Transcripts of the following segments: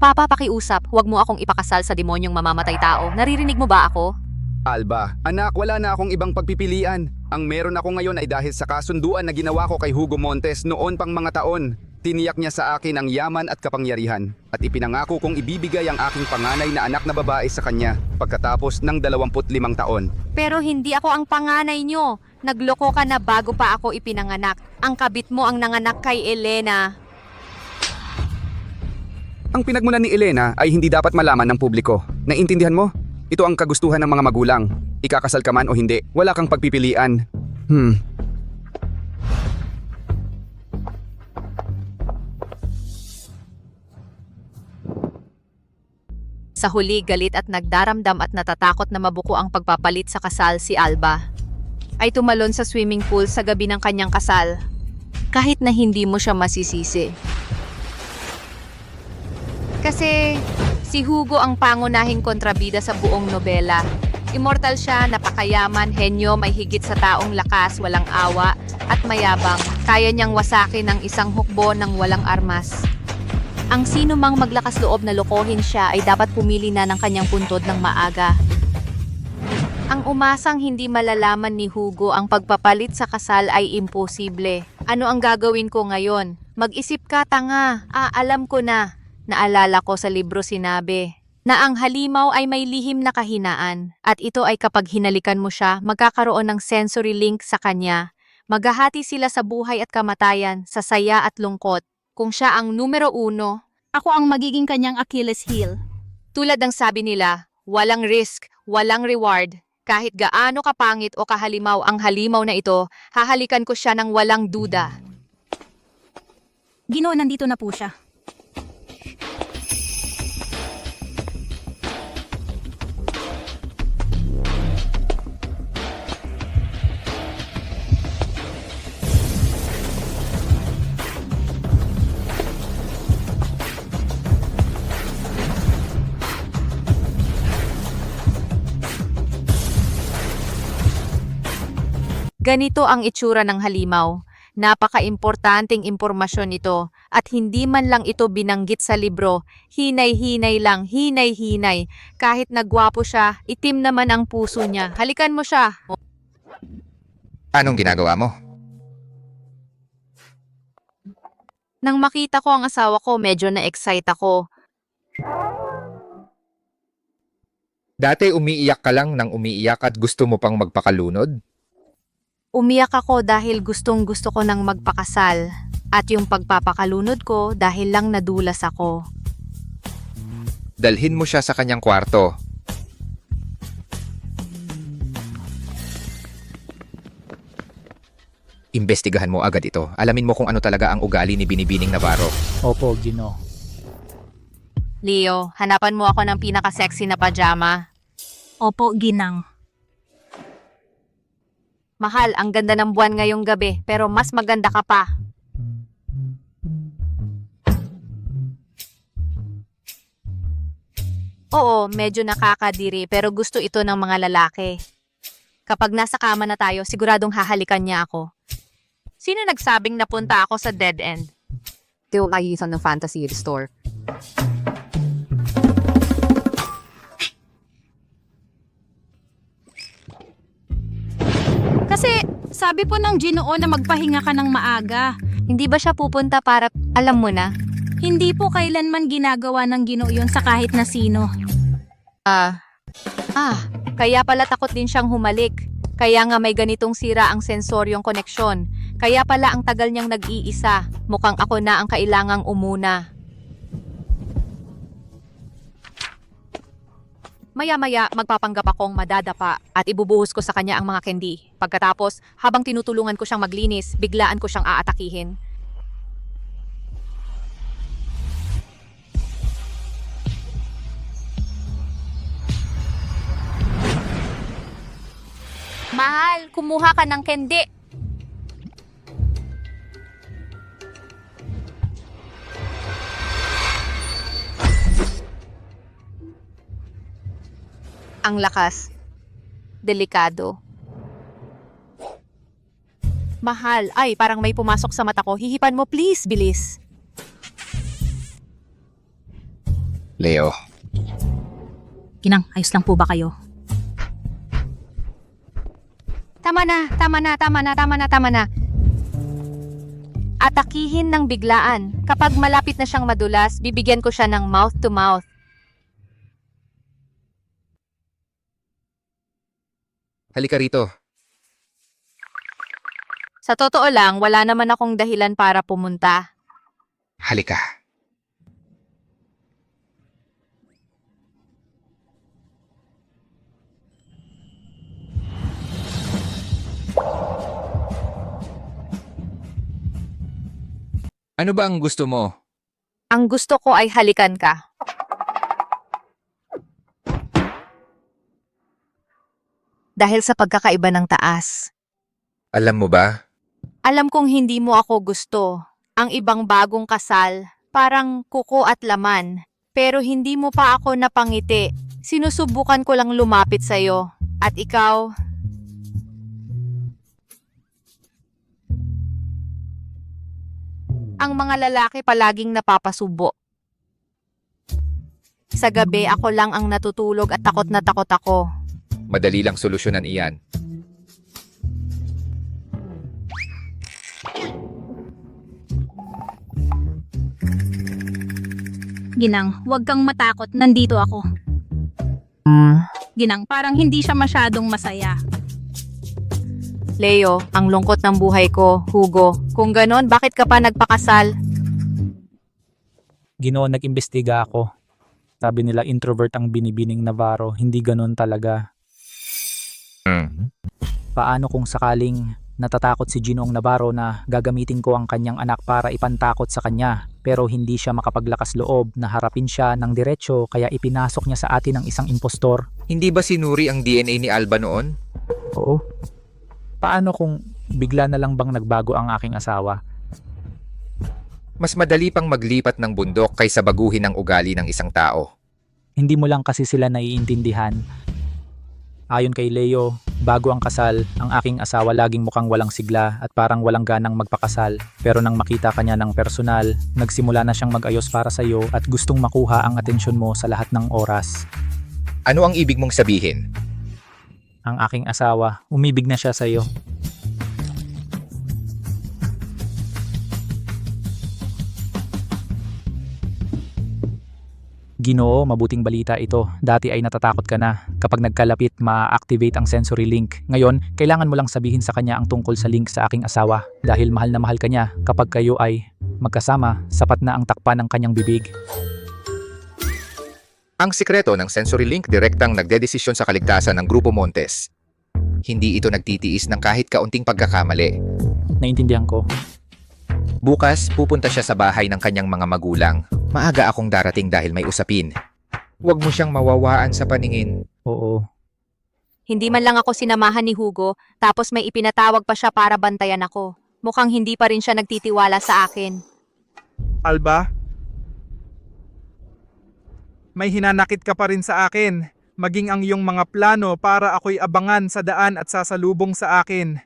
Papa, pakiusap, huwag mo akong ipakasal sa demonyong mamamatay tao. Naririnig mo ba ako? Alba, anak, wala na akong ibang pagpipilian. Ang meron ako ngayon ay dahil sa kasunduan na ginawa ko kay Hugo Montes noon pang mga taon. Tiniyak niya sa akin ang yaman at kapangyarihan at ipinangako kong ibibigay ang aking panganay na anak na babae sa kanya pagkatapos ng 25 taon. Pero hindi ako ang panganay nyo. Nagloko ka na bago pa ako ipinanganak. Ang kabit mo ang nanganak kay Elena. Ang pinagmulan ni Elena ay hindi dapat malaman ng publiko. Naintindihan mo? Ito ang kagustuhan ng mga magulang. Ikakasal ka man o hindi, wala kang pagpipilian. Sa huli, galit at nagdaramdam at natatakot na mabuko ang pagpapalit sa kasal si Alba. Ay tumalon sa swimming pool sa gabi ng kanyang kasal. Kahit na hindi mo siya masisisi. Kasi si Hugo ang pangunahing kontrabida sa buong nobela. Immortal siya, napakayaman, henyo, may higit sa taong lakas, walang awa, at mayabang. Kaya niyang wasakin ng isang hukbo ng walang armas. Ang sino mang maglakas loob na lokohin siya ay dapat pumili na ng kanyang puntod ng maaga. Ang umasang hindi malalaman ni Hugo ang pagpapalit sa kasal ay imposible. Ano ang gagawin ko ngayon? Mag-isip ka, tanga. Alam ko na. Naalala ko sa libro sinabi na ang halimaw ay may lihim na kahinaan at ito ay kapag hinalikan mo siya, magkakaroon ng sensory link sa kanya. Maghahati sila sa buhay at kamatayan, sa saya at lungkot. Kung siya ang numero 1, Ako ang magiging kanyang Achilles heel. tulad ng sabi nila, walang risk, walang reward. Kahit gaano kapangit o kahalimaw ang halimaw na ito, hahalikan ko siya ng walang duda. Ginoo, nandito na po siya. Ganito ang itsura ng halimaw. Napaka-importanting impormasyon ito at hindi man lang ito binanggit sa libro. Hinay-hinay lang, hinay-hinay. Kahit nagwapo siya, itim naman ang puso niya. Halikan mo siya. Anong ginagawa mo? Nang makita ko ang asawa ko, medyo na-excite ako. Dati umiiyak ka lang nang umiiyak at gusto mo pang magpakalunod? Umiyak ako dahil gustong-gusto ko nang magpakasal. At yung pagpapakalunod ko dahil lang nadulas ako. Dalhin mo siya sa kanyang kwarto. Imbestigahan mo agad ito. Alamin mo kung ano talaga ang ugali ni Binibining Navarro. Opo, Ginoo. Leo, hanapan mo ako ng pinaka-sexy na pajama. Opo, ginang. Mahal, ang ganda ng buwan ngayong gabi, pero mas maganda ka pa. Oo, medyo nakakadiri, pero gusto ito ng mga lalaki. Kapag nasa kama na tayo, siguradong hahalikan niya ako. Sino nagsabing napunta ako sa dead end? Ito ay isang ng fantasy store. Kasi sabi po ng Ginoo na magpahinga ka ng maaga. Hindi ba siya pupunta para, alam mo na? Hindi po kailanman ginagawa ng Ginoo yun sa kahit na sino. Kaya pala takot din siyang humalik. Kaya nga may ganitong sira ang sensoryong koneksyon. Kaya pala ang tagal niyang nag-iisa. Mukhang ako na ang kailangang umuna. Maya-maya, magpapanggap akong madadapa at ibubuhos ko sa kanya ang mga candy. Pagkatapos, habang tinutulungan ko siyang maglinis, biglaan ko siyang aatakihin. Mahal, kumuha ka ng candy. Ang lakas. Delikado. Mahal. Ay, parang may pumasok sa mata ko. Hihipan mo, please, bilis. Leo, Ginang, ayos lang po ba kayo? Tama na, tama na, tama na, tama na, tama na. Atakihin ng biglaan. Kapag malapit na siyang madulas, bibigyan ko siya ng mouth to mouth. halika rito. Sa totoo lang, wala naman akong dahilan para pumunta. Halika. Ano ba ang gusto mo? Ang gusto ko ay halikan ka. Dahil sa pagkakaiba ng taas. Alam mo ba? Alam kong hindi mo ako gusto. Ang ibang bagong kasal, parang kuko at laman. Pero hindi mo pa ako napangiti. Sinusubukan ko lang lumapit sa'yo. At ikaw, ang mga lalaki palaging napapasubo. Sa gabi ako lang ang natutulog at takot na takot ako. Madali lang solusyonan iyan. Ginang, huwag kang matakot, nandito ako. Ginang, parang hindi siya masyadong masaya. Leo, ang lungkot ng buhay ko, Hugo. Kung ganon, bakit ka pa nagpakasal? Ginoo, nag-imbestiga ako. Sabi nila introvert ang binibining Navarro, hindi ganun talaga. Paano kung sakaling natatakot si Ginoong Navarro na gagamitin ko ang kanyang anak para ipantakot sa kanya, pero hindi siya makapaglakas loob na harapin siya ng diretsyo kaya ipinasok niya sa atin ang isang impostor? Hindi ba sinuri ang DNA ni Alba noon? Oo. Paano kung bigla na lang bang nagbago ang aking asawa? Mas madali pang maglipat ng bundok kaysa baguhin ang ugali ng isang tao. Hindi mo lang kasi sila naiintindihan. Ayon kay Leo, bago ang kasal, ang aking asawa laging mukhang walang sigla at parang walang ganang magpakasal. Pero nang makita ka niya ng personal, nagsimula na siyang mag-ayos para sa iyo at gustong makuha ang atensyon mo sa lahat ng oras. Ano ang ibig mong sabihin? Ang aking asawa, umibig na siya sa iyo. Ginoo, mabuting balita ito. Dati ay natatakot ka na. Kapag nagkalapit, ma-activate ang sensory link. Ngayon, kailangan mo lang sabihin sa kanya ang tungkol sa link sa aking asawa. Dahil mahal na mahal ka niya, kapag kayo ay magkasama, sapat na ang takpan ng kanyang bibig. Ang sikreto ng sensory link direktang nagdedesisyon sa kaligtasan ng Grupo Montes. Hindi ito nagtitiis ng kahit kaunting pagkakamali. Naintindihan ko. Bukas, pupunta siya sa bahay ng kanyang mga magulang. Maaga akong darating dahil may usapin. Huwag mo siyang mawawaan sa paningin. Oo. Hindi man lang ako sinamahan ni Hugo, tapos may ipinatawag pa siya para bantayan ako. Mukhang hindi pa rin siya nagtitiwala sa akin. Alba? May hinanakit ka pa rin sa akin, maging ang iyong mga plano para ako'y abangan sa daan at sasalubong sa akin.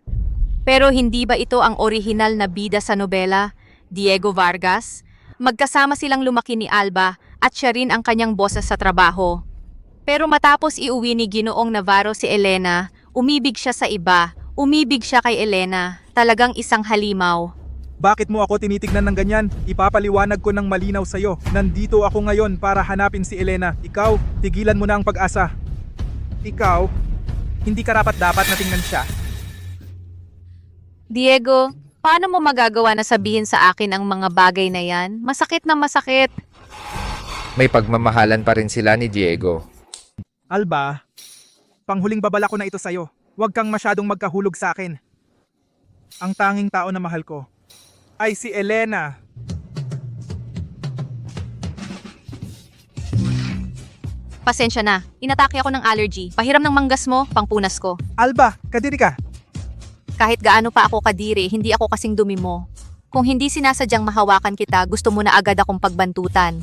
Pero hindi ba ito ang orihinal na bida sa nobela, Diego Vargas? Magkasama silang lumaki ni Alba at siya rin ang kanyang boses sa trabaho. Pero matapos iuwi ni Ginoong Navarro si Elena, umibig siya sa iba, umibig siya kay Elena, talagang isang halimaw. Bakit mo ako tinitignan ng ganyan? Ipapaliwanag ko ng malinaw sa'yo. Nandito ako ngayon para hanapin si Elena. Ikaw, tigilan mo na ang pag-asa. Ikaw, hindi karapat-dapat na tingnan siya. Diego, paano mo magagawa na sabihin sa akin ang mga bagay na yan? Masakit na masakit. May pagmamahalan pa rin sila ni Diego. Alba, panghuling babala ko na ito sa'yo. Huwag kang masyadong magkahulog sa akin. Ang tanging tao na mahal ko ay si Elena. Pasensya na, inatake ako ng allergy. Pahiram ng manggas mo, pangpunas ko. Alba, kadiri ka. Kahit gaano pa ako kadiri, hindi ako kasing dumi mo. Kung hindi sinasadyang mahawakan kita, gusto mo na agad akong pagbantutan.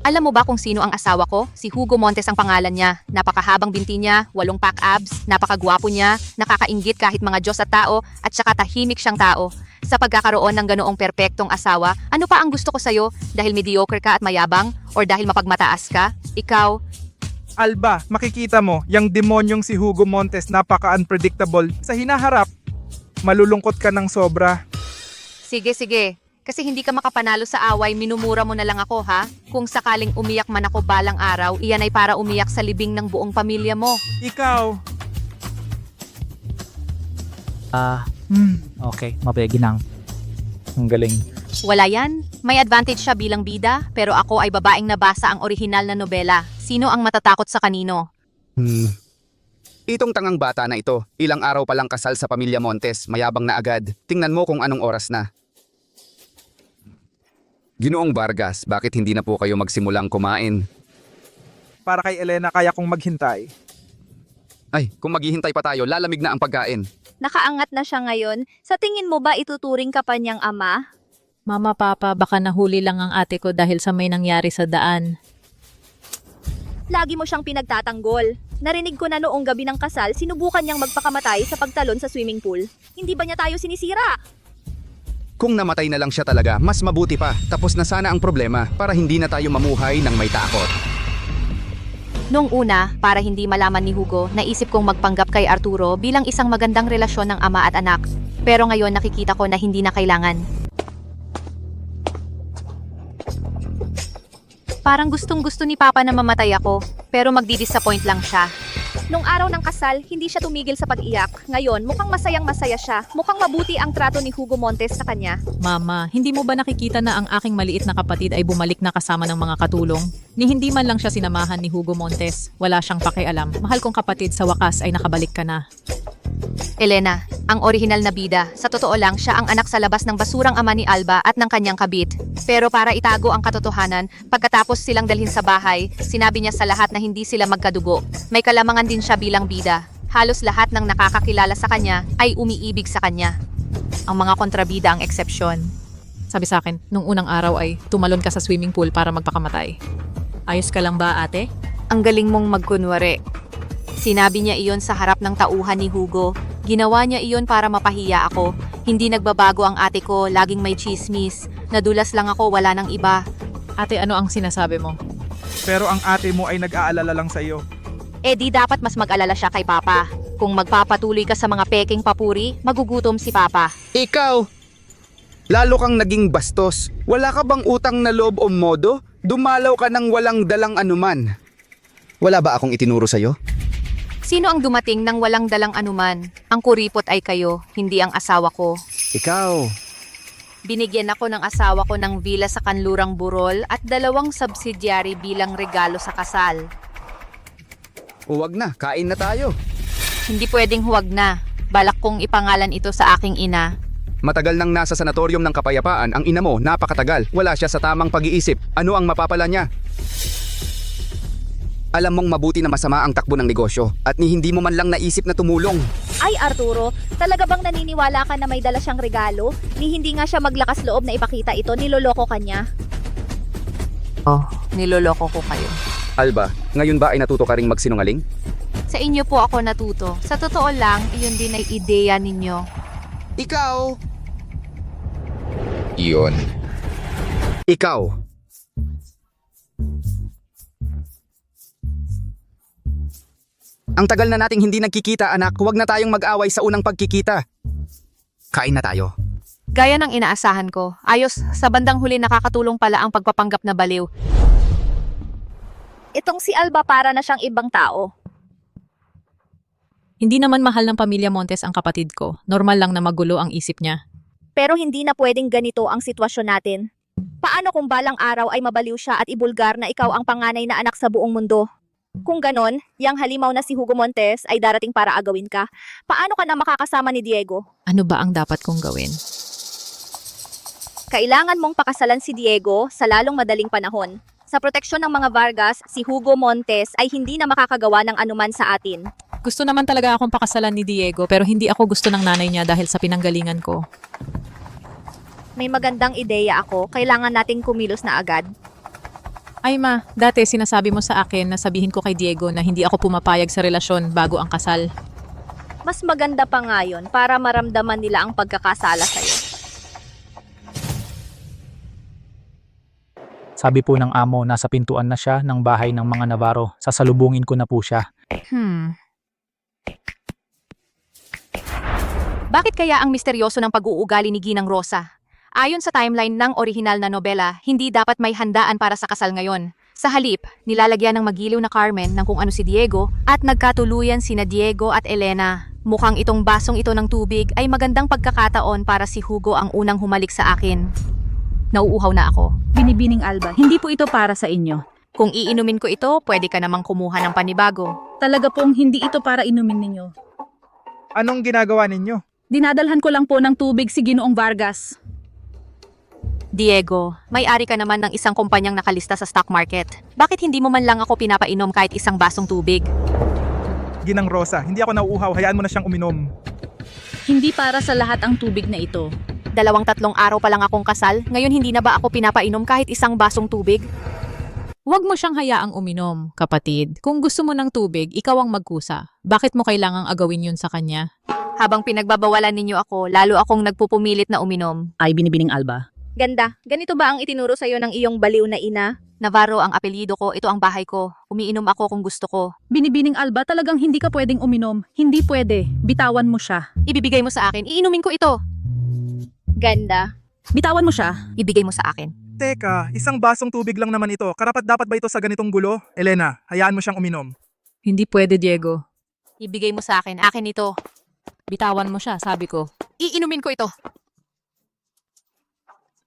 Alam mo ba kung sino ang asawa ko? Si Hugo Montes ang pangalan niya. Napakahabang binti niya, 8 pack abs, napakagwapo niya, nakakainggit kahit mga Diyos at tao, at saka tahimik siyang tao. Sa pagkakaroon ng ganoong perpektong asawa, ano pa ang gusto ko sa'yo? Dahil mediocre ka at mayabang? Or dahil mapagmataas ka? Ikaw, Alba, makikita mo, yung demonyong si Hugo Montes napaka-unpredictable. Sa hinaharap, malulungkot ka ng sobra. sige. Kasi hindi ka makapanalo sa away, minumura mo na lang ako ha? Kung sakaling umiyak man ako balang araw, iyan ay para umiyak sa libing ng buong pamilya mo. Ikaw, Okay, mabeginang. Ang galing. Wala yan. May advantage siya bilang bida, pero ako ay babaeng nabasa ang orihinal na nobela. Sino ang matatakot sa kanino? Itong tangang bata na ito, ilang araw pa lang kasal sa pamilya Montes, mayabang na agad. Tingnan mo kung anong oras na. Ginoong Vargas, bakit hindi na po kayo magsimulang kumain? para kay Elena kaya kong maghintay. Ay, kung maghihintay pa tayo, lalamig na ang pagkain. Nakaangat na siya ngayon. Sa tingin mo ba ituturing ka pa niyang ama? Mama, Papa, baka nahuli lang ang ate ko dahil sa may nangyari sa daan. Lagi mo siyang pinagtatanggol. Narinig ko na noong gabi ng kasal, sinubukan niyang magpakamatay sa pagtalon sa swimming pool. Hindi ba niya tayo sinisira? Kung namatay na lang siya talaga, mas mabuti pa. Tapos na sana ang problema para hindi na tayo mamuhay ng may takot. Noong una, para hindi malaman ni Hugo, naisip kong magpanggap kay Arturo bilang isang magandang relasyon ng ama at anak. Pero ngayon nakikita ko na hindi na kailangan. Parang gustong-gusto ni Papa na mamatay ako, pero magdi-disappoint lang siya. Nung araw ng kasal, hindi siya tumigil sa pag-iyak. Ngayon, mukhang masayang-masaya siya. Mukhang mabuti ang trato ni Hugo Montes sa kanya. Mama, hindi mo ba nakikita na ang aking maliit na kapatid ay bumalik na kasama ng mga katulong? Ni hindi man lang siya sinamahan ni Hugo Montes. Wala siyang pakialam. Mahal kong kapatid, sa wakas ay nakabalik ka na. Elena, ang orihinal na bida, sa totoo lang siya ang anak sa labas ng basurang ama ni Alba at ng kanyang kabit. Pero para itago ang katotohanan, pagkatapos silang dalhin sa bahay, sinabi niya sa lahat na hindi sila magkadugo. May kalamangan din siya bilang bida. Halos lahat ng nakakakilala sa kanya ay umiibig sa kanya. Ang mga kontrabida ang eksepsyon. Sabi sa akin, nung unang araw ay tumalon ka sa swimming pool para magpakamatay. Ayos ka lang ba, ate? Ang galing mong magkunwari. Sinabi niya iyon sa harap ng tauhan ni Hugo. Ginawa niya iyon para mapahiya ako. Hindi nagbabago ang ate ko, laging may chismis. Nadulas lang ako, wala nang iba. Ate, ano ang sinasabi mo? Pero ang ate mo ay nag-aalala lang sa'yo. Eh di dapat mas mag-alala siya kay Papa. Kung magpapatuloy ka sa mga peking papuri, magugutom si Papa. Ikaw! Lalo kang naging bastos. Wala ka bang utang na loob o modo? Dumalaw ka ng walang dalang anuman. Wala ba akong itinuro sa'yo? Sino ang dumating ng walang dalang anuman? Ang kuripot ay kayo, hindi ang asawa ko. Ikaw. Binigyan ako ng asawa ko ng villa sa Kanlurang Burol at 2 subsidiary bilang regalo sa kasal. Huwag na, kain na tayo. Hindi pwedeng huwag na. Balak kong ipangalan ito sa aking ina. Matagal nang nasa sanatorium ng kapayapaan ang ina mo, napakatagal. Wala siya sa tamang pag-iisip. Ano ang mapapala niya? Alam mong mabuti na masama ang takbo ng negosyo at ni hindi mo man lang naisip na tumulong. Ay Arturo, talaga bang naniniwala ka na may dala siyang regalo? Ni hindi nga siya maglakas loob na ipakita ito, niloloko ka niya? Oh, niloloko ko kayo. Alba, ngayon ba ay natuto ka ring magsinungaling? Sa inyo po ako natuto. Sa totoo lang, iyon din ay ideya ninyo. Ikaw! Iyon. Ikaw! Ang tagal na nating hindi nagkikita, anak. Huwag na tayong mag-away sa unang pagkikita. Kain na tayo. Gaya ng inaasahan ko, ayos, sa bandang huli nakakatulong pala ang pagpapanggap na baliw. Itong si Alba para na siyang ibang tao. Hindi naman mahal ng pamilya Montes ang kapatid ko. Normal lang na magulo ang isip niya. Pero hindi na pwedeng ganito ang sitwasyon natin. Paano kung balang araw ay mabaliw siya at ibulgar na ikaw ang panganay na anak sa buong mundo? Kung ganon, yang halimaw na si Hugo Montes ay darating para agawin ka. Paano ka na makakasama ni Diego? Ano ba ang dapat kong gawin? Kailangan mong pakasalan si Diego sa lalong madaling panahon. Sa proteksyon ng mga Vargas, si Hugo Montes ay hindi na makakagawa ng anuman sa atin. Gusto naman talaga akong pakasalan ni Diego pero hindi ako gusto ng nanay niya dahil sa pinanggalingan ko. May magandang ideya ako, kailangan nating kumilos na agad. Ay ma, dati sinasabi mo sa akin na sabihin ko kay Diego na hindi ako pumapayag sa relasyon bago ang kasal. Mas maganda pa nga yun para maramdaman nila ang pagkakasala sa'yo. Sabi po ng amo, nasa pintuan na siya ng bahay ng mga Navarro. Sasalubungin ko na po siya. Bakit kaya ang misteryoso ng pag-uugali ni Ginang Rosa? Ayon sa timeline ng orihinal na nobela, hindi dapat may handaan para sa kasal ngayon. Sa halip, nilalagyan ng magiliw na Carmen ng kung ano si Diego at nagkatuluyan sina Diego at Elena. Mukhang itong basong ito ng tubig ay magandang pagkakataon para si Hugo ang unang humalik sa akin. Nauuhaw na ako. Binibining Alba, hindi po ito para sa inyo. Kung iinumin ko ito, pwede ka namang kumuha ng panibago. Talaga pong hindi ito para inumin ninyo. Anong ginagawa ninyo? Dinadalhan ko lang po ng tubig si Ginoong Vargas. Diego, may-ari ka naman ng isang kumpanyang nakalista sa stock market. Bakit hindi mo man lang ako pinapainom kahit isang basong tubig? Ginang Rosa, hindi ako nauuhaw, hayaan mo na siyang uminom. Hindi para sa lahat ang tubig na ito. 2-3 araw pa lang akong kasal, ngayon hindi na ba ako pinapainom kahit isang basong tubig? Huwag mo siyang hayaang uminom, kapatid. Kung gusto mo ng tubig, ikaw ang magkusa. Bakit mo kailangang agawin yun sa kanya? Habang pinagbabawalan ninyo ako, lalo akong nagpupumilit na uminom. Ay binibining Alba. Ganda, ganito ba ang itinuro sa'yo ng iyong baliw na ina? Navarro ang apelyido ko, ito ang bahay ko. Umiinom ako kung gusto ko. Binibining Alba, talagang hindi ka pwedeng uminom. Hindi pwede. Bitawan mo siya. Ibibigay mo sa akin, iinumin ko ito. Ganda. Bitawan mo siya. Ibigay mo sa akin. Teka, isang basong tubig lang naman ito. Karapat dapat ba ito sa ganitong gulo? Elena, hayaan mo siyang uminom. Hindi pwede, Diego. Ibigay mo sa akin ito. Bitawan mo siya, sabi ko. Iinumin ko ito.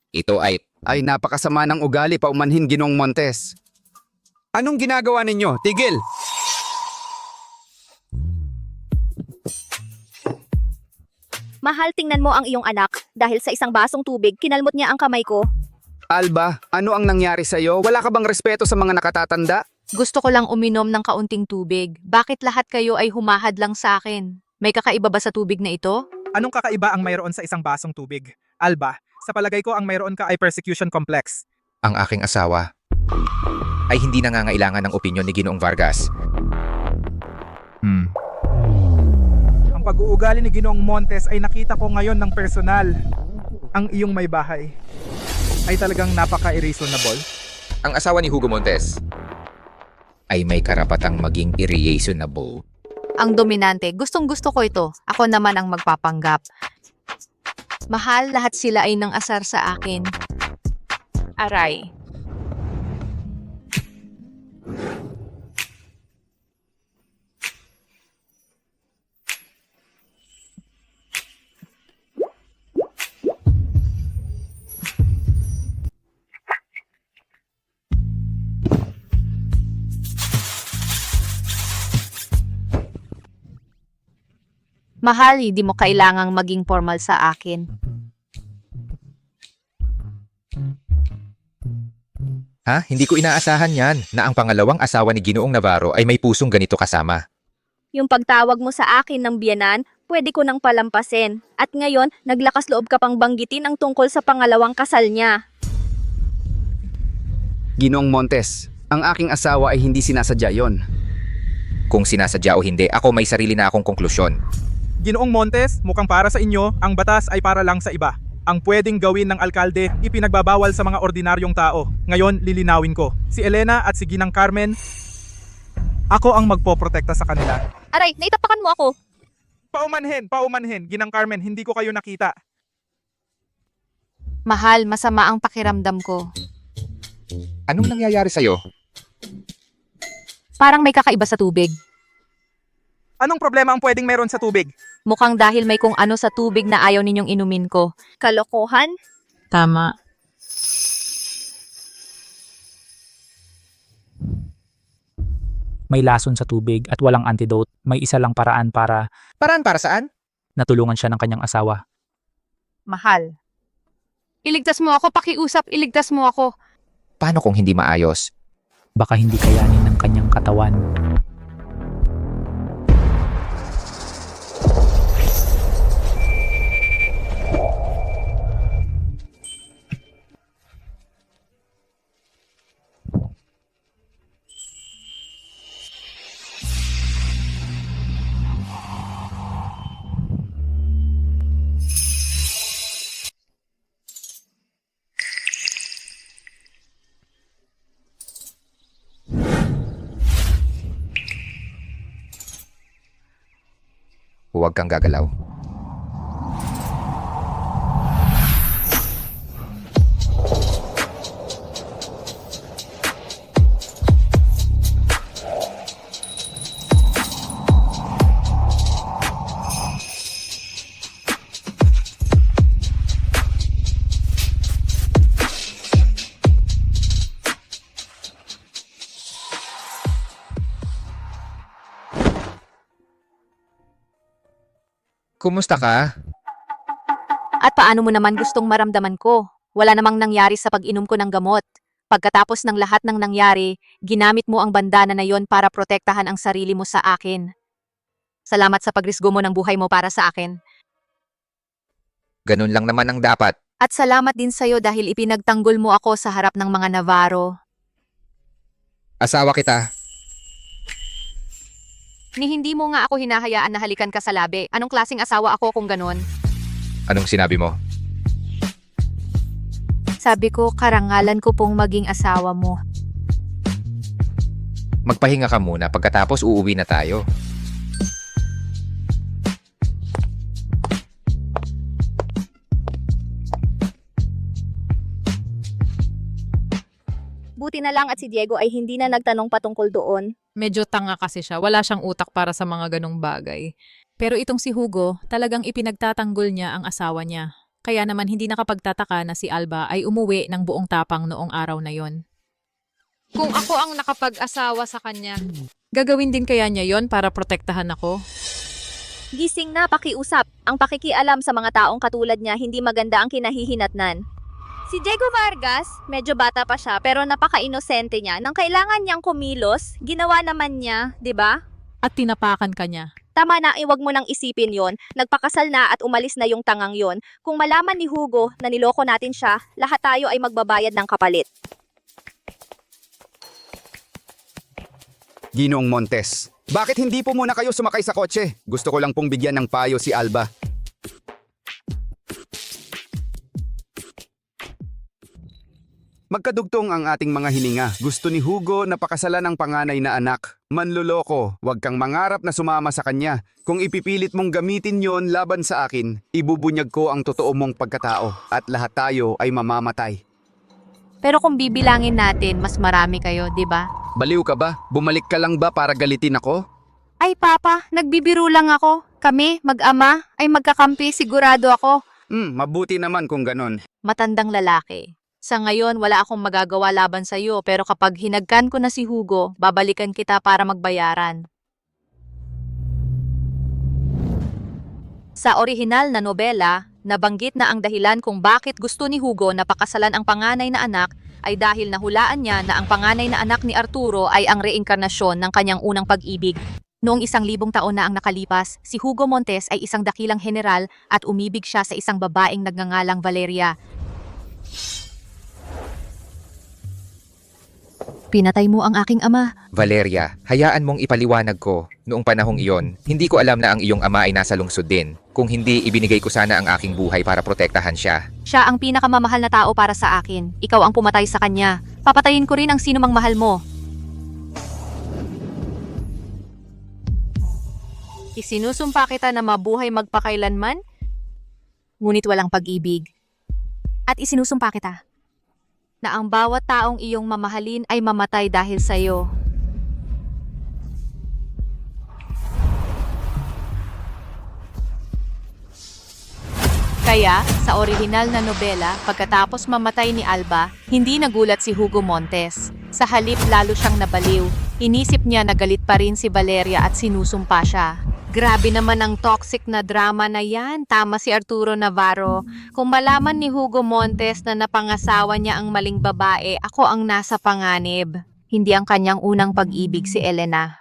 Ito ay Ay napakasama ng ugali paumanhin Ginong Montes. Anong ginagawa ninyo? Tigil! Mahal, tingnan mo ang iyong anak. Dahil sa isang basong tubig, kinalmot niya ang kamay ko. Alba, ano ang nangyari sa'yo? Wala ka bang respeto sa mga nakatatanda? Gusto ko lang uminom ng kaunting tubig. Bakit lahat kayo ay humahad lang sa akin? May kakaiba ba sa tubig na ito? Anong kakaiba ang mayroon sa isang basong tubig? Alba, sa palagay ko ang mayroon ka ay persecution complex. ang aking asawa ay hindi nangangailangan ng opinyon ni Ginoong Vargas. Ang pag-uugali ni Ginoong Montes ay nakita ko ngayon ng personal. Ang iyong may bahay ay talagang napaka-irreasonable. Ang asawa ni Hugo Montes ay may karapatang maging irreasonable. Ang dominante, gustong-gusto ko ito. Ako naman ang magpapanggap. Mahal, lahat sila ay nang asar sa akin. Aray. Mahal, hindi mo kailangang maging formal sa akin. Ha? Hindi ko inaasahan yan na ang pangalawang asawa ni Ginoong Navarro ay may pusong ganito kasama. Yung pagtawag mo sa akin ng biyanan, pwede ko nang palampasin. At ngayon, naglakas loob ka pang banggitin ang tungkol sa pangalawang kasal niya. Ginong Montes, ang aking asawa ay hindi sinasadya yon. Kung sinasadya o hindi, ako may sarili na akong konklusyon. Ginoong Montes, mukhang para sa inyo, ang batas ay para lang sa iba. Ang pwedeng gawin ng alkalde, ipinagbabawal sa mga ordinaryong tao. Ngayon, lilinawin ko. Si Elena at si Ginang Carmen, ako ang magpoprotekta sa kanila. Aray, naitapakan mo ako. Paumanhin, Ginang Carmen, hindi ko kayo nakita. Mahal, masama ang pakiramdam ko. Anong nangyayari sa'yo? Parang may kakaiba sa tubig. Anong problema ang pwedeng meron sa tubig? Mukhang dahil may kung ano sa tubig na ayaw ninyong inumin ko. Kalokohan? Tama. May lason sa tubig at walang antidote. May isa lang paraan para Paraan para saan? natulungan siya ng kanyang asawa. Mahal. Iligtas mo ako, pakiusap, iligtas mo ako. Paano kung hindi maayos? Baka hindi kayanin ng kanyang katawan. Huwag kang gagalaw. Kumusta ka? At paano mo naman gustong maramdaman ko? Wala namang nangyari sa pag-inom ko ng gamot. Pagkatapos ng lahat ng nangyari, ginamit mo ang bandana na yon para protektahan ang sarili mo sa akin. Salamat sa pagrisgo mo ng buhay mo para sa akin. Ganun lang naman ang dapat. At salamat din sa'yo dahil ipinagtanggol mo ako sa harap ng mga Navarro. Asawa kita. Ni hindi mo nga ako hinahayaan na halikan ka sa labi. Anong klaseng asawa ako kung ganon? Anong sinabi mo? Sabi ko, karangalan ko pong maging asawa mo. Magpahinga ka muna, pagkatapos uuwi na tayo. Buti na lang at si Diego ay hindi na nagtanong patungkol doon. Medyo tanga kasi siya, wala siyang utak para sa mga ganong bagay. Pero itong si Hugo, talagang ipinagtatanggol niya ang asawa niya. Kaya naman hindi nakapagtataka na si Alba ay umuwi ng buong tapang noong araw na yon. Kung ako ang nakapag-asawa sa kanya, gagawin din kaya niya yon para protektahan ako? Gising na, pakiusap. Ang pakikialam sa mga taong katulad niya hindi maganda ang kinahihinatnan. Si Diego Vargas, medyo bata pa siya pero napaka-inosente niya. Nang kailangan niyang kumilos, ginawa naman niya, 'di ba? At tinapakan ka niya. Tama na, iwag mo nang isipin yon. Nagpakasal na at umalis na yung tangang yon. Kung malaman ni Hugo na niloko natin siya, lahat tayo ay magbabayad ng kapalit. Ginoong Montes, bakit hindi po muna kayo sumakay sa kotse? Gusto ko lang pong bigyan ng payo si Alba. Magkadugtong ang ating mga hininga. Gusto ni Hugo na pakasalan ang panganay na anak. Manloloko, huwag kang mangarap na sumama sa kanya. Kung ipipilit mong gamitin yon laban sa akin, ibubunyag ko ang totoo mong pagkatao at lahat tayo ay mamamatay. Pero kung bibilangin natin, mas marami kayo, di ba? Baliw ka ba? Bumalik ka lang ba para galitin ako? Ay papa, nagbibiro lang ako. Kami, mag-ama, ay magkakampi, sigurado ako. Mabuti naman kung ganon. Matandang lalaki. Sa ngayon, wala akong magagawa laban sa iyo pero kapag hinagkan ko na si Hugo, babalikan kita para magbayaran. Sa orihinal na nobela, nabanggit na ang dahilan kung bakit gusto ni Hugo na pakasalan ang panganay na anak ay dahil nahulaan niya na ang panganay na anak ni Arturo ay ang reinkarnasyon ng kanyang unang pag-ibig. Noong 1,000 taon na ang nakalipas, si Hugo Montes ay isang dakilang general at umibig siya sa isang babaeng nagngangalang Valeria. Pinatay mo ang aking ama. Valeria, hayaan mong ipaliwanag ko. Noong panahong iyon, hindi ko alam na ang iyong ama ay nasa lungsod din. Kung hindi, ibinigay ko sana ang aking buhay para protektahan siya. Siya ang pinakamamahal na tao para sa akin. Ikaw ang pumatay sa kanya. Papatayin ko rin ang sino mang mahal mo. Isinusumpa kita na mabuhay magpakailanman, ngunit walang pag-ibig. At isinusumpa kita na ang bawat taong iyong mamahalin ay mamatay dahil sa iyo. Kaya, sa orihinal na nobela, pagkatapos mamatay ni Alba, hindi nagulat si Hugo Montes. Sa halip lalo siyang nabaliw. Inisip niya na galit pa rin si Valeria at sinusumpa siya. Grabe naman ang toxic na drama na yan. Tama si Arturo Navarro. Kung malaman ni Hugo Montes na napangasawa niya ang maling babae, ako ang nasa panganib. Hindi ang kanyang unang pag-ibig si Elena.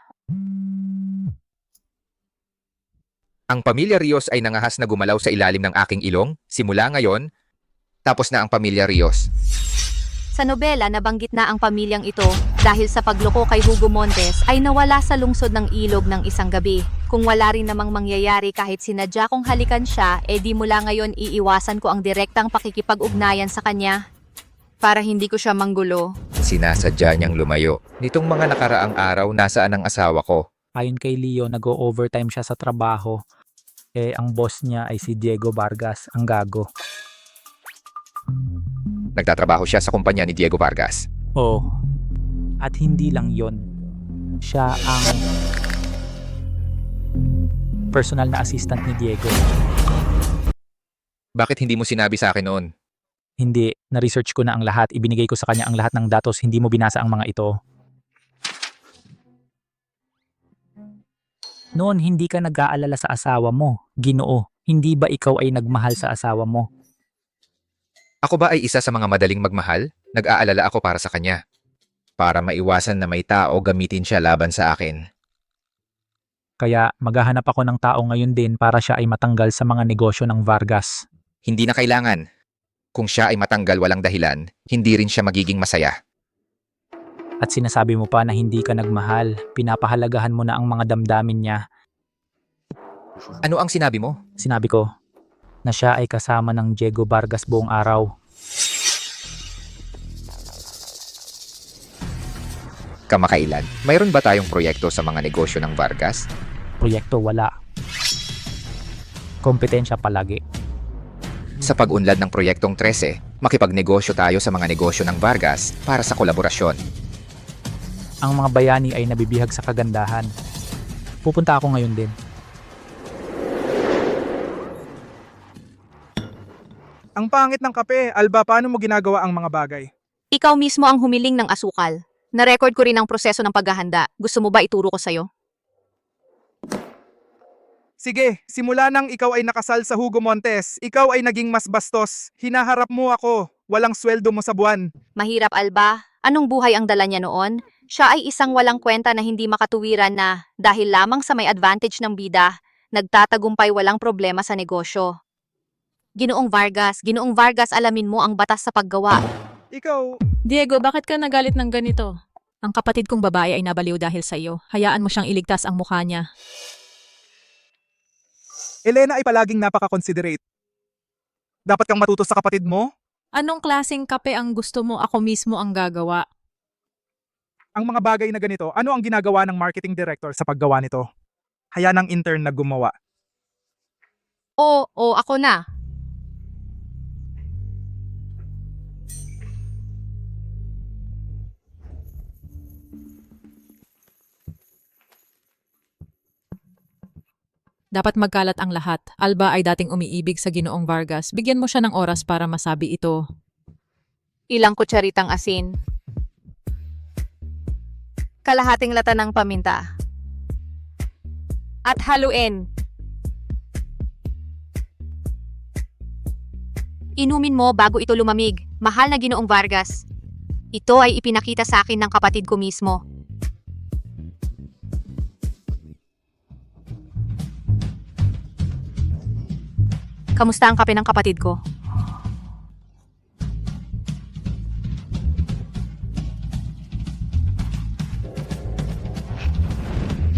Ang pamilya Rios ay nangahas na gumalaw sa ilalim ng aking ilong. Simula ngayon, tapos na ang pamilya Rios. Sa nobela, nabanggit na ang pamilyang ito dahil sa pagloko kay Hugo Montes ay nawala sa lungsod ng ilog ng isang gabi. Kung wala rin namang mangyayari kahit sinadya kong halikan siya, di mula ngayon iiwasan ko ang direktang pakikipag-ugnayan sa kanya para hindi ko siya manggulo. Sinasadya niyang lumayo. Nitong mga nakaraang araw, nasaan ang asawa ko? Ayon kay Leo, nag-o-overtime siya sa trabaho. ang boss niya ay si Diego Vargas, ang gago. Nagtatrabaho siya sa kumpanya ni Diego Vargas. Oh. At hindi lang yon. Siya ang personal na assistant ni Diego. Bakit hindi mo sinabi sa akin noon? Hindi, na-research ko na ang lahat. Ibinigay ko sa kanya ang lahat ng datos. Hindi mo binasa ang mga ito. Noon, hindi ka nag-aalala sa asawa mo. Ginoo, hindi ba ikaw ay nagmahal sa asawa mo? Ako ba ay isa sa mga madaling magmahal? Nag-aalala ako para sa kanya. Para maiwasan na may tao gamitin siya laban sa akin. Kaya maghahanap ako ng tao ngayon din para siya ay matanggal sa mga negosyo ng Vargas. Hindi na kailangan. Kung siya ay matanggal walang dahilan, hindi rin siya magiging masaya. At sinasabi mo pa na hindi ka nagmahal. Pinapahalagahan mo na ang mga damdamin niya. Ano ang sinabi mo? Sinabi ko na siya ay kasama ng Diego Vargas buong araw. Kamakailan, mayroon ba tayong proyekto sa mga negosyo ng Vargas? Proyekto wala. Kompetensya palagi. Sa pag-unlad ng Proyektong 13, makipagnegosyo tayo sa mga negosyo ng Vargas para sa kolaborasyon. Ang mga bayani ay nabibihag sa kagandahan. Pupunta ako ngayon din. Ang pangit ng kape. Alba, paano mo ginagawa ang mga bagay? Ikaw mismo ang humiling ng asukal. Na-record ko rin ang proseso ng paghahanda. Gusto mo ba ituro ko sa'yo? Sige, simula nang ikaw ay nakasal sa Hugo Montes, ikaw ay naging mas bastos. Hinaharap mo ako. Walang sweldo mo sa buwan. Mahirap, Alba. Anong buhay ang dala niya noon? Siya ay isang walang kwenta na hindi makatuwiran na, dahil lamang sa may advantage ng bida, nagtatagumpay walang problema sa negosyo. Ginoong Vargas, alamin mo ang batas sa paggawa. Ikaw, Diego, bakit ka nagalit ng ganito? Ang kapatid kong babae ay nabaliw dahil sa iyo. Hayaan mo siyang iligtas ang mukha niya. Elena ay palaging napaka-considerate. Dapat kang matuto sa kapatid mo. Anong klaseng kape ang gusto mo? Ako mismo ang gagawa. Ang mga bagay na ganito, ano ang ginagawa ng marketing director sa paggawa nito? Hayaan ng intern na gumawa. Oo, ako na. Dapat magkalat ang lahat. Alba ay dating umiibig sa Ginoong Vargas. Bigyan mo siya ng oras para masabi ito. Ilang kutsaritang asin. Kalahating lata ng paminta. At haluin. Inumin mo bago ito lumamig. Mahal na Ginoong Vargas. Ito ay ipinakita sa akin ng kapatid ko mismo. Kamusta ang kape ng kapatid ko?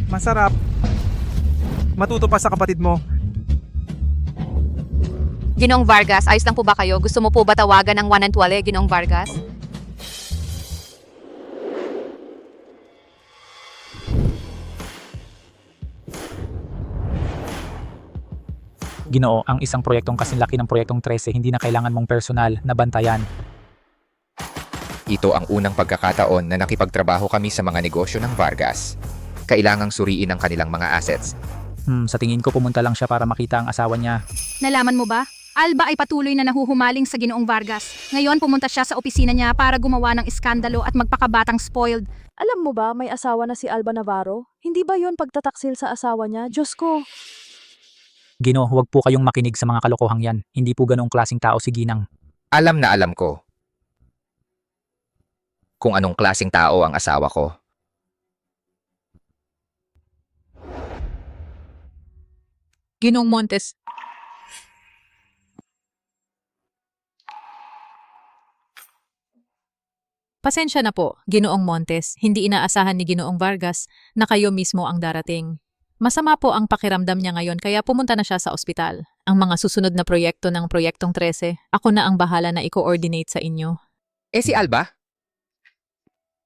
Masarap. Matuto pa sa kapatid mo. Ginoong Vargas, ayos lang po ba kayo? Gusto mo po ba tawagan ng 112, Ginoong Vargas? Ginoo, ang isang proyektong kasinlaki ng Proyektong 13, hindi na kailangan mong personal na bantayan. Ito ang unang pagkakataon na nakipagtrabaho kami sa mga negosyo ng Vargas. Kailangang suriin ang kanilang mga assets. Sa tingin ko pumunta lang siya para makita ang asawa niya. Nalaman mo ba? Alba ay patuloy na nahuhumaling sa Ginoong Vargas. Ngayon pumunta siya sa opisina niya para gumawa ng iskandalo at magpakabatang spoiled. Alam mo ba, may asawa na si Alba Navarro? Hindi ba yon pagtataksil sa asawa niya? Diyos ko! Gino, huwag po kayong makinig sa mga kalokohang yan. Hindi po ganoong klaseng tao si Ginang. Alam na alam ko kung anong klaseng tao ang asawa ko. Ginoong Montes, pasensya na po, Ginoong Montes. Hindi inaasahan ni Ginoong Vargas na kayo mismo ang darating. Masama po ang pakiramdam niya ngayon kaya pumunta na siya sa ospital. Ang mga susunod na proyekto ng Proyektong 13, ako na ang bahala na i-coordinate sa inyo. Si Alba?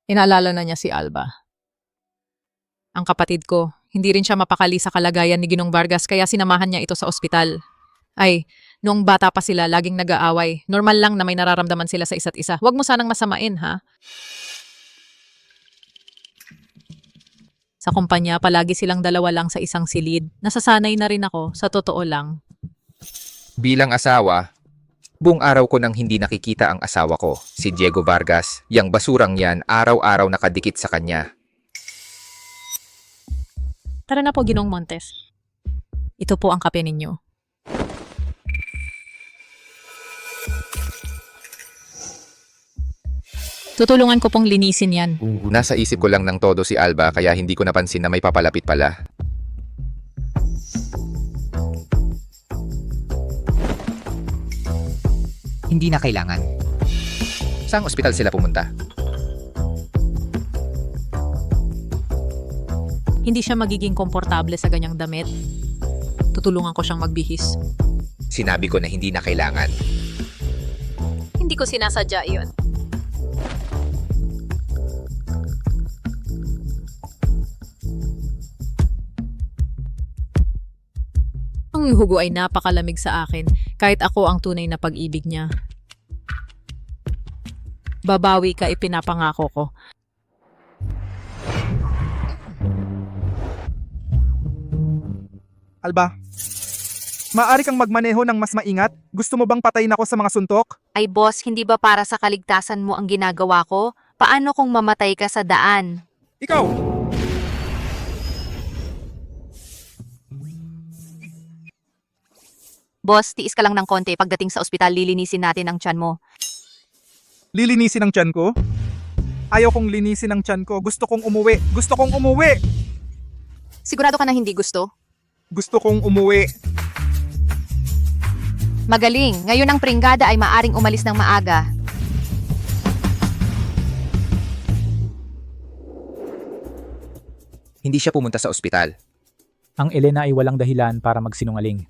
Inaalala na niya si Alba. ang kapatid ko. Hindi rin siya mapakali sa kalagayan ni Ginong Vargas kaya sinamahan niya ito sa ospital. Ay, noong bata pa sila, laging nag-aaway. Normal lang na may nararamdaman sila sa isa't isa. Huwag mo sanang masamain, ha? Sa kumpanya, palagi silang dalawa lang sa isang silid. Nasasanay na rin ako, sa totoo lang. Bilang asawa, buong araw ko nang hindi nakikita ang asawa ko, si Diego Vargas. Yang basurang yan, araw-araw nakadikit sa kanya. Tara na po, Ginong Montes. Ito po ang kape ninyo. Tutulungan ko pong linisin yan. Nasa isip ko lang ng todo si Alba kaya hindi ko napansin na may papalapit pala. Hindi na kailangan. Saang ospital sila pumunta? Hindi siya magiging komportable sa ganyang damit. Tutulungan ko siyang magbihis. Sinabi ko na hindi na kailangan. Hindi ko sinasadya iyon. Ang hugo ay napakalamig sa akin, kahit ako ang tunay na pag-ibig niya. Babawi ka, ipinapangako ko. Alba, maaari kang magmaneho ng mas maingat? Gusto mo bang patayin ako sa mga suntok? Ay boss, hindi ba para sa kaligtasan mo ang ginagawa ko? Paano kung mamatay ka sa daan? Ikaw! Boss, tiis ka lang ng konti. Pagdating sa ospital, lilinisin natin ang tiyan mo. Lilinisin ang tiyan ko? Ayaw kong linisin ang tiyan ko. Gusto kong umuwi. Gusto kong umuwi! Sigurado ka na hindi gusto? Gusto kong umuwi. Magaling. Ngayon ang pringgada ay maaring umalis ng maaga. Hindi siya pumunta sa ospital. Ang Elena ay walang dahilan para magsinungaling.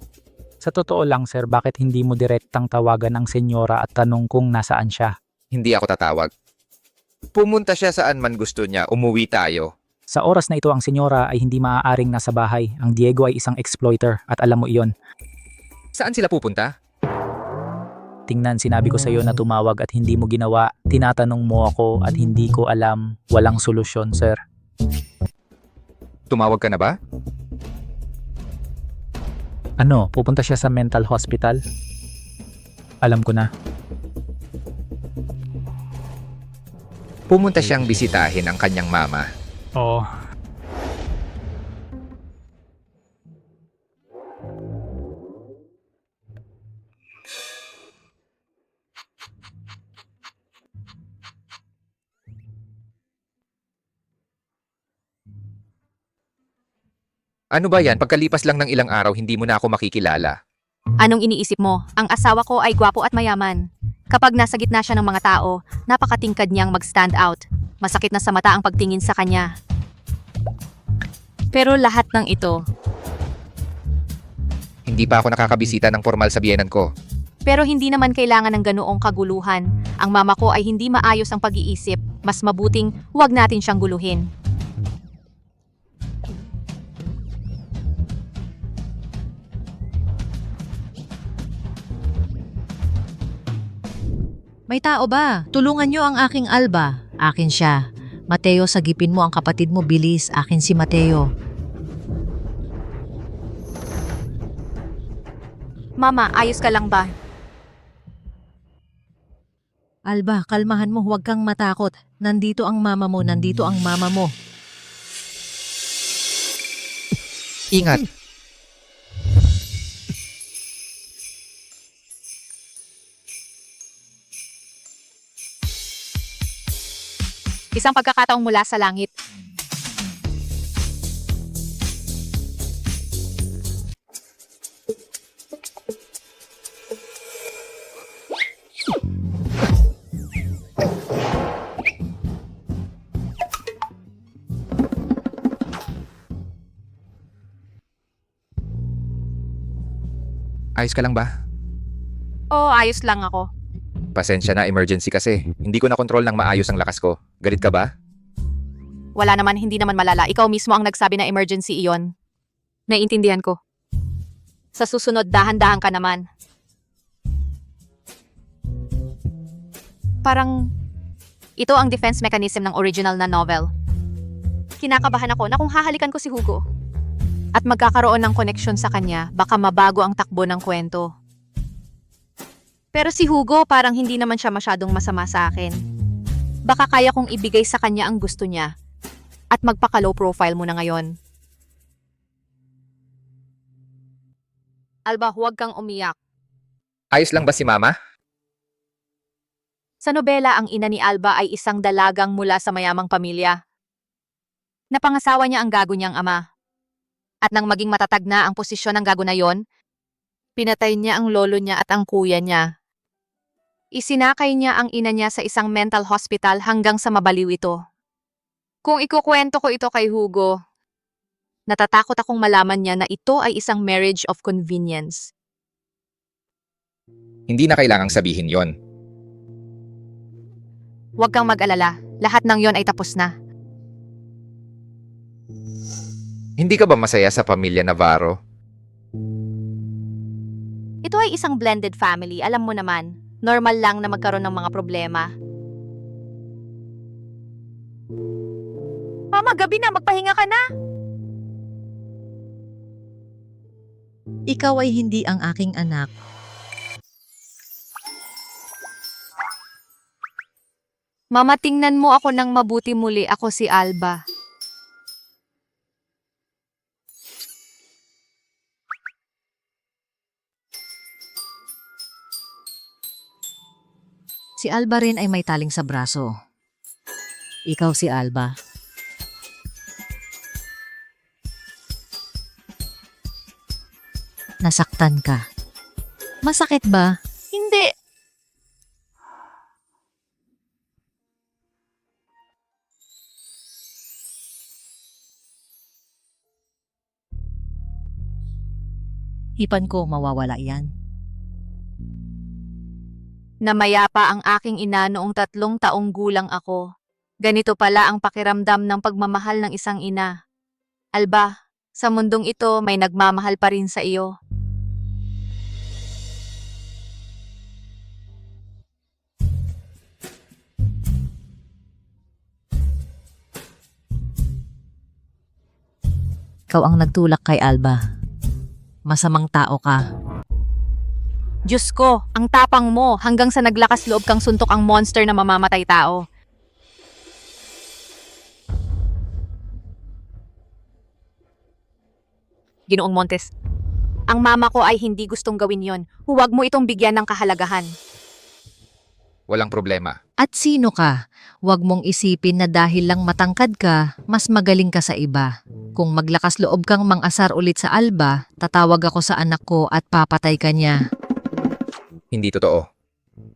Sa totoo lang, sir, bakit hindi mo direktang tawagan ang senyora at tanong kung nasaan siya? Hindi ako tatawag. Pumunta siya saan man gusto niya, umuwi tayo. Sa oras na ito, ang senyora ay hindi maaaring nasa bahay. Ang Diego ay isang exploiter at alam mo iyon. Saan sila pupunta? Tingnan, sinabi ko sa iyo na tumawag at hindi mo ginawa. Tinatanong mo ako at hindi ko alam. Walang solusyon, sir. Tumawag ka na ba? Ano, pupunta siya sa mental hospital? Alam ko na. Pumunta siyang bisitahin ang kanyang mama. Oo. Ano ba yan? Pagkalipas lang ng ilang araw, hindi mo na ako makikilala. Anong iniisip mo? Ang asawa ko ay gwapo at mayaman. Kapag nasa gitna siya ng mga tao, napakatingkad niyang mag-stand out. Masakit na sa mata ang pagtingin sa kanya. Pero lahat ng ito, Hindi pa ako nakakabisita ng formal sa biyenan ko. pero hindi naman kailangan ng ganoong kaguluhan. Ang mama ko ay hindi maayos ang pag-iisip. Mas mabuting huwag natin siyang guluhin. May tao ba? Tulungan nyo ang aking Alba. Akin siya. Mateo, sagipin mo ang kapatid mo, bilis. Akin si Mateo. Mama, ayos ka lang ba? Alba, kalmahan mo, huwag kang matakot. Nandito ang mama mo, nandito ang mama mo. Ingat! Isang pagkakataong mula sa langit. Ayos ka lang ba? Oo, ayos lang ako. Pasensya na, emergency kasi. Hindi ko na kontrol ng maayos ang lakas ko. Galit ka ba? Wala naman, hindi naman malala. Ikaw mismo ang nagsabi na emergency iyon. Naiintindihan ko. Sa susunod, dahan-dahan ka naman. Parang ito ang defense mechanism ng original na novel. Kinakabahan ako na kung hahalikan ko si Hugo at magkakaroon ng koneksyon sa kanya, baka mabago ang takbo ng kwento. Pero si Hugo parang hindi naman siya masyadong masama sa akin. Baka kaya kong ibigay sa kanya ang gusto niya at magpaka-low profile muna ngayon. Alba, huwag kang umiyak. Ayos lang ba si Mama? Sa nobela, ang ina ni Alba ay isang dalagang mula sa mayamang pamilya. Napangasawa niya ang gago niyang ama. At nang maging matatag na ang posisyon ng gago na yon, pinatay niya ang lolo niya at ang kuya niya. Isinakay niya ang ina niya sa isang mental hospital hanggang sa mabaliw ito. Kung ikukwento ko ito kay Hugo, natatakot akong malaman niya na ito ay isang marriage of convenience. Hindi na kailangang sabihin yon. Huwag kang mag-alala, lahat ng yon ay tapos na. Hindi ka ba masaya sa pamilya Navarro? Ito ay isang blended family, alam mo naman. Normal lang na magkaroon ng mga problema. Mama, gabi na, magpahinga ka na. Ikaw ay hindi ang aking anak. Mama, tingnan mo ako ng mabuti muli. Ako si Alba. Si Alba rin ay may taling sa braso. Ikaw si Alba. Nasaktan ka. Masakit ba? Hindi. Hipan ko mawawala yan. Namayapa ang aking ina noong 3 taong gulang ako. Ganito pala ang pakiramdam ng pagmamahal ng isang ina. Alba, sa mundong ito may nagmamahal pa rin sa iyo. Ikaw ang nagtulak kay Alba. Masamang tao ka. Diyos ko, ang tapang mo hanggang sa naglakas loob kang suntok ang monster na mamamatay tao. Ginoong Montes, ang mama ko ay hindi gustong gawin yon. Huwag mo itong bigyan ng kahalagahan. Walang problema. At sino ka? Huwag mong isipin na dahil lang matangkad ka, mas magaling ka sa iba. Kung maglakas loob kang mang-asar ulit sa Alba, tatawag ako sa anak ko at papatay ka niya. Hindi totoo.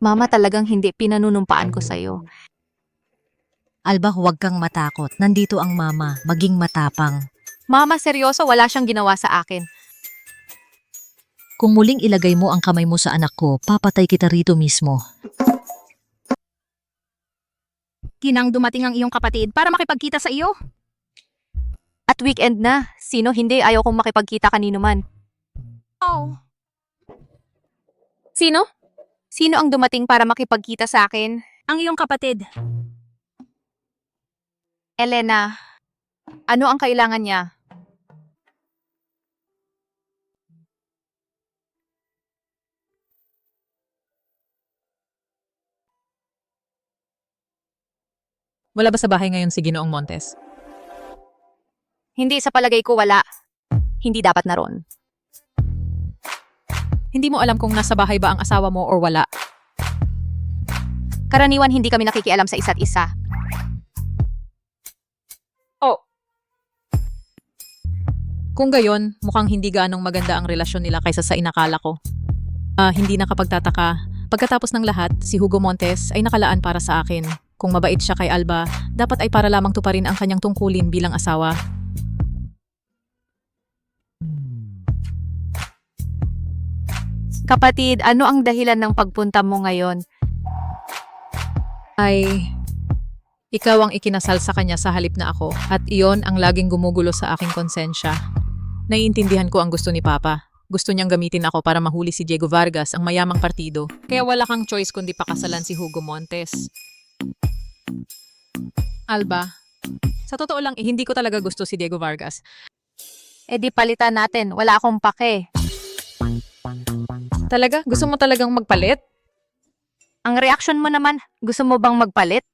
Mama, talagang hindi pinanunumpaan ko sa'yo. Alba, huwag kang matakot. Nandito ang mama. Maging matapang. Mama, seryoso, wala siyang ginawa sa akin. Kung muling ilagay mo ang kamay mo sa anak ko, papatay kita rito mismo. Ginang dumating ang iyong kapatid para makipagkita sa iyo. At weekend na. Sino hindi? Ayaw kong makipagkita kanino man. Oh. Sino? Sino ang dumating para makipagkita sa akin? Ang iyong kapatid. Elena, ano ang kailangan niya? Wala ba sa bahay ngayon si Ginoong Montes? Hindi, sa palagay ko wala. Hindi dapat naroon. Hindi mo alam kung nasa bahay ba ang asawa mo or wala. Karaniwan hindi kami nakikialam sa isa't isa. Oh. Kung gayon, mukhang hindi ganong maganda ang relasyon nila kaysa sa inakala ko. Hindi nakapagtataka. Pagkatapos ng lahat, si Hugo Montes ay nakalaan para sa akin. Kung mabait siya kay Alba, dapat ay para lamang tuparin ang kanyang tungkulin bilang asawa. Kapatid, ano ang dahilan ng pagpunta mo ngayon? Ay, Ikaw ang ikinasal sa kanya sa halip na ako at iyon ang laging gumugulo sa aking konsensya. Naiintindihan ko ang gusto ni Papa. Gusto niyang gamitin ako para mahuli si Diego Vargas, ang mayamang partido. Kaya wala kang choice kundi pakasalan si Hugo Montes. Alba, sa totoo lang, hindi ko talaga gusto si Diego Vargas. E di palitan natin, wala akong pake. Talaga? Gusto mo talagang magpalit? Ang reaction mo naman, gusto mo bang magpalit?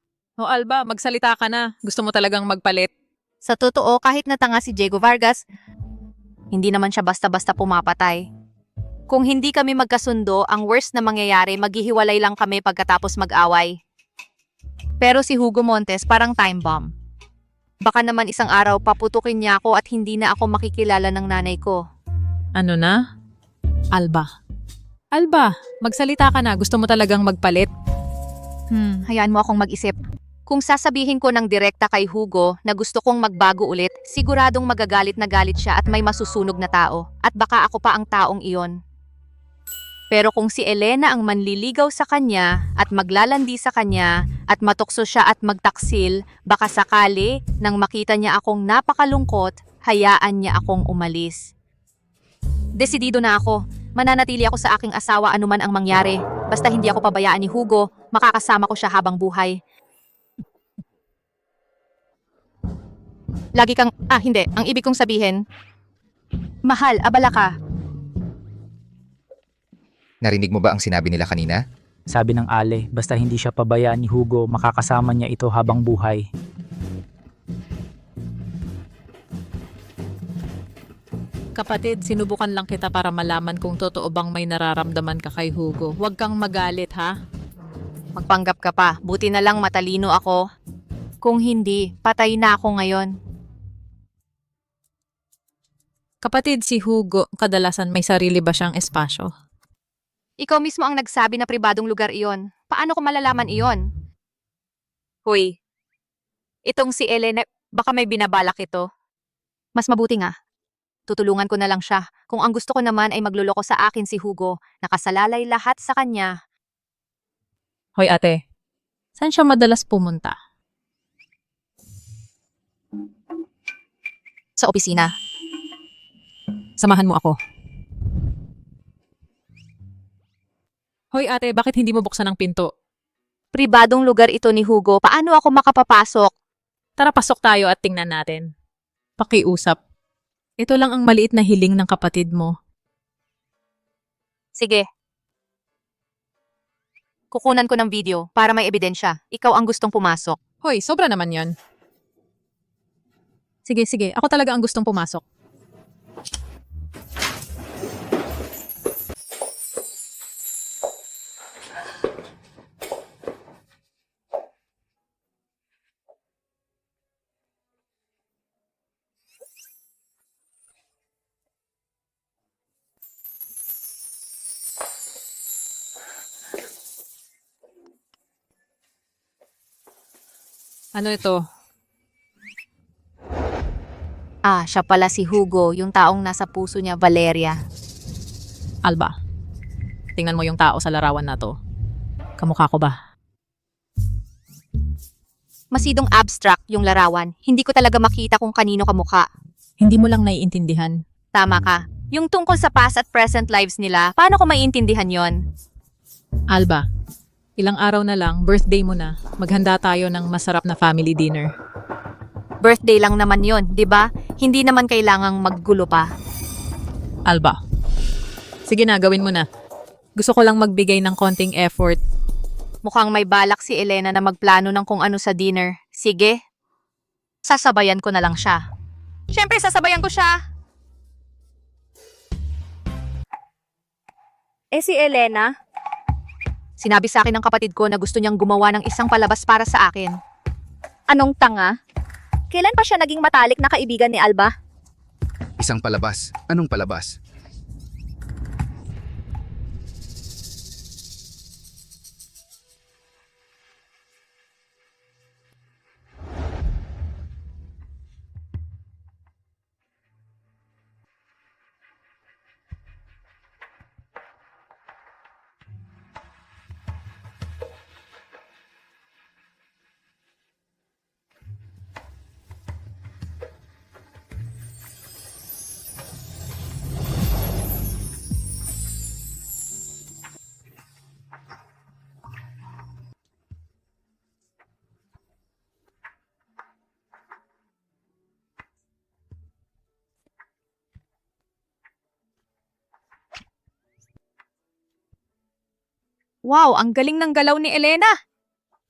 O Alba, magsalita ka na. Gusto mo talagang magpalit? Sa totoo, kahit natanga si Diego Vargas, hindi naman siya basta-basta pumapatay. Kung hindi kami magkasundo, ang worst na mangyayari, maghihiwalay lang kami pagkatapos mag-away. Pero si Hugo Montes parang time bomb. Baka naman isang araw paputukin niya ako at hindi na ako makikilala ng nanay ko. Ano na? Alba. Alba, magsalita ka na. Gusto mo talagang magpalit? Hayaan mo akong mag-isip. Kung sasabihin ko ng direkta kay Hugo na gusto kong magbago ulit, siguradong magagalit na galit siya at may masusunog na tao. At baka ako pa ang taong iyon. Pero kung si Elena ang manliligaw sa kanya at maglalandi sa kanya at matukso siya at magtaksil, baka sakali nang makita niya akong napakalungkot, hayaan niya akong umalis. Desidido na ako. Mananatili ako sa aking asawa anuman ang mangyari. Basta hindi ako pabayaan ni Hugo, makakasama ko siya habang buhay. Lagi kang, hindi. Ang ibig kong sabihin, mahal, abala ka. Narinig mo ba ang sinabi nila kanina? Sabi ng Ale, basta hindi siya pabayaan ni Hugo, makakasama niya ito habang buhay. Kapatid, sinubukan lang kita para malaman kung totoo bang may nararamdaman ka kay Hugo. Huwag kang magalit, ha? Magpanggap ka pa. Buti na lang matalino ako. Kung hindi, patay na ako ngayon. Kapatid, si Hugo, kadalasan may sarili ba siyang espasyo? Ikaw mismo ang nagsabi na pribadong lugar iyon. Paano ko malalaman iyon? Hoy, itong si Elena, baka may binabalak ito. Mas mabuti nga. Tutulungan ko na lang siya. Kung ang gusto ko naman ay magluloko sa akin si Hugo, nakasalalay lahat sa kanya. Hoy ate, saan siya madalas pumunta? Sa opisina. Samahan mo ako. Hoy ate, bakit hindi mo buksan ang pinto? Pribadong lugar ito ni Hugo. Paano ako makapapasok? Tara pasok tayo at tingnan natin. Pakiusap. Ito lang ang maliit na hiling ng kapatid mo. Sige. Kukunan ko ng video para may ebidensya. Ikaw ang gustong pumasok. Hoy, sobra naman yon. Sige, sige. Ako talaga ang gustong pumasok. Ano ito? Siya pala si Hugo, yung taong nasa puso niya, Valeria. Alba, tingnan mo yung tao sa larawan na to. Kamukha ko ba? Masidong abstract yung larawan. Hindi ko talaga makita kung kanino kamukha. Hindi mo lang naiintindihan. Tama ka. Yung tungkol sa past at present lives nila, paano ko maiintindihan yon? Alba, ilang araw na lang, birthday mo na. Maghanda tayo ng masarap na family dinner. Birthday lang naman yon, di ba? Hindi naman kailangang maggulo pa. Alba, sige na, gawin mo na. Gusto ko lang magbigay ng konting effort. Mukhang may balak si Elena na magplano ng kung ano sa dinner. Sige. Sasabayan ko na lang siya. Siyempre, sasabayan ko siya. Si Elena? Sinabi sa akin ng kapatid ko na gusto niyang gumawa ng isang palabas para sa akin. Anong tanga? Kailan pa siya naging matalik na kaibigan ni Alba? Isang palabas. Anong palabas? Wow, ang galing ng galaw ni Elena!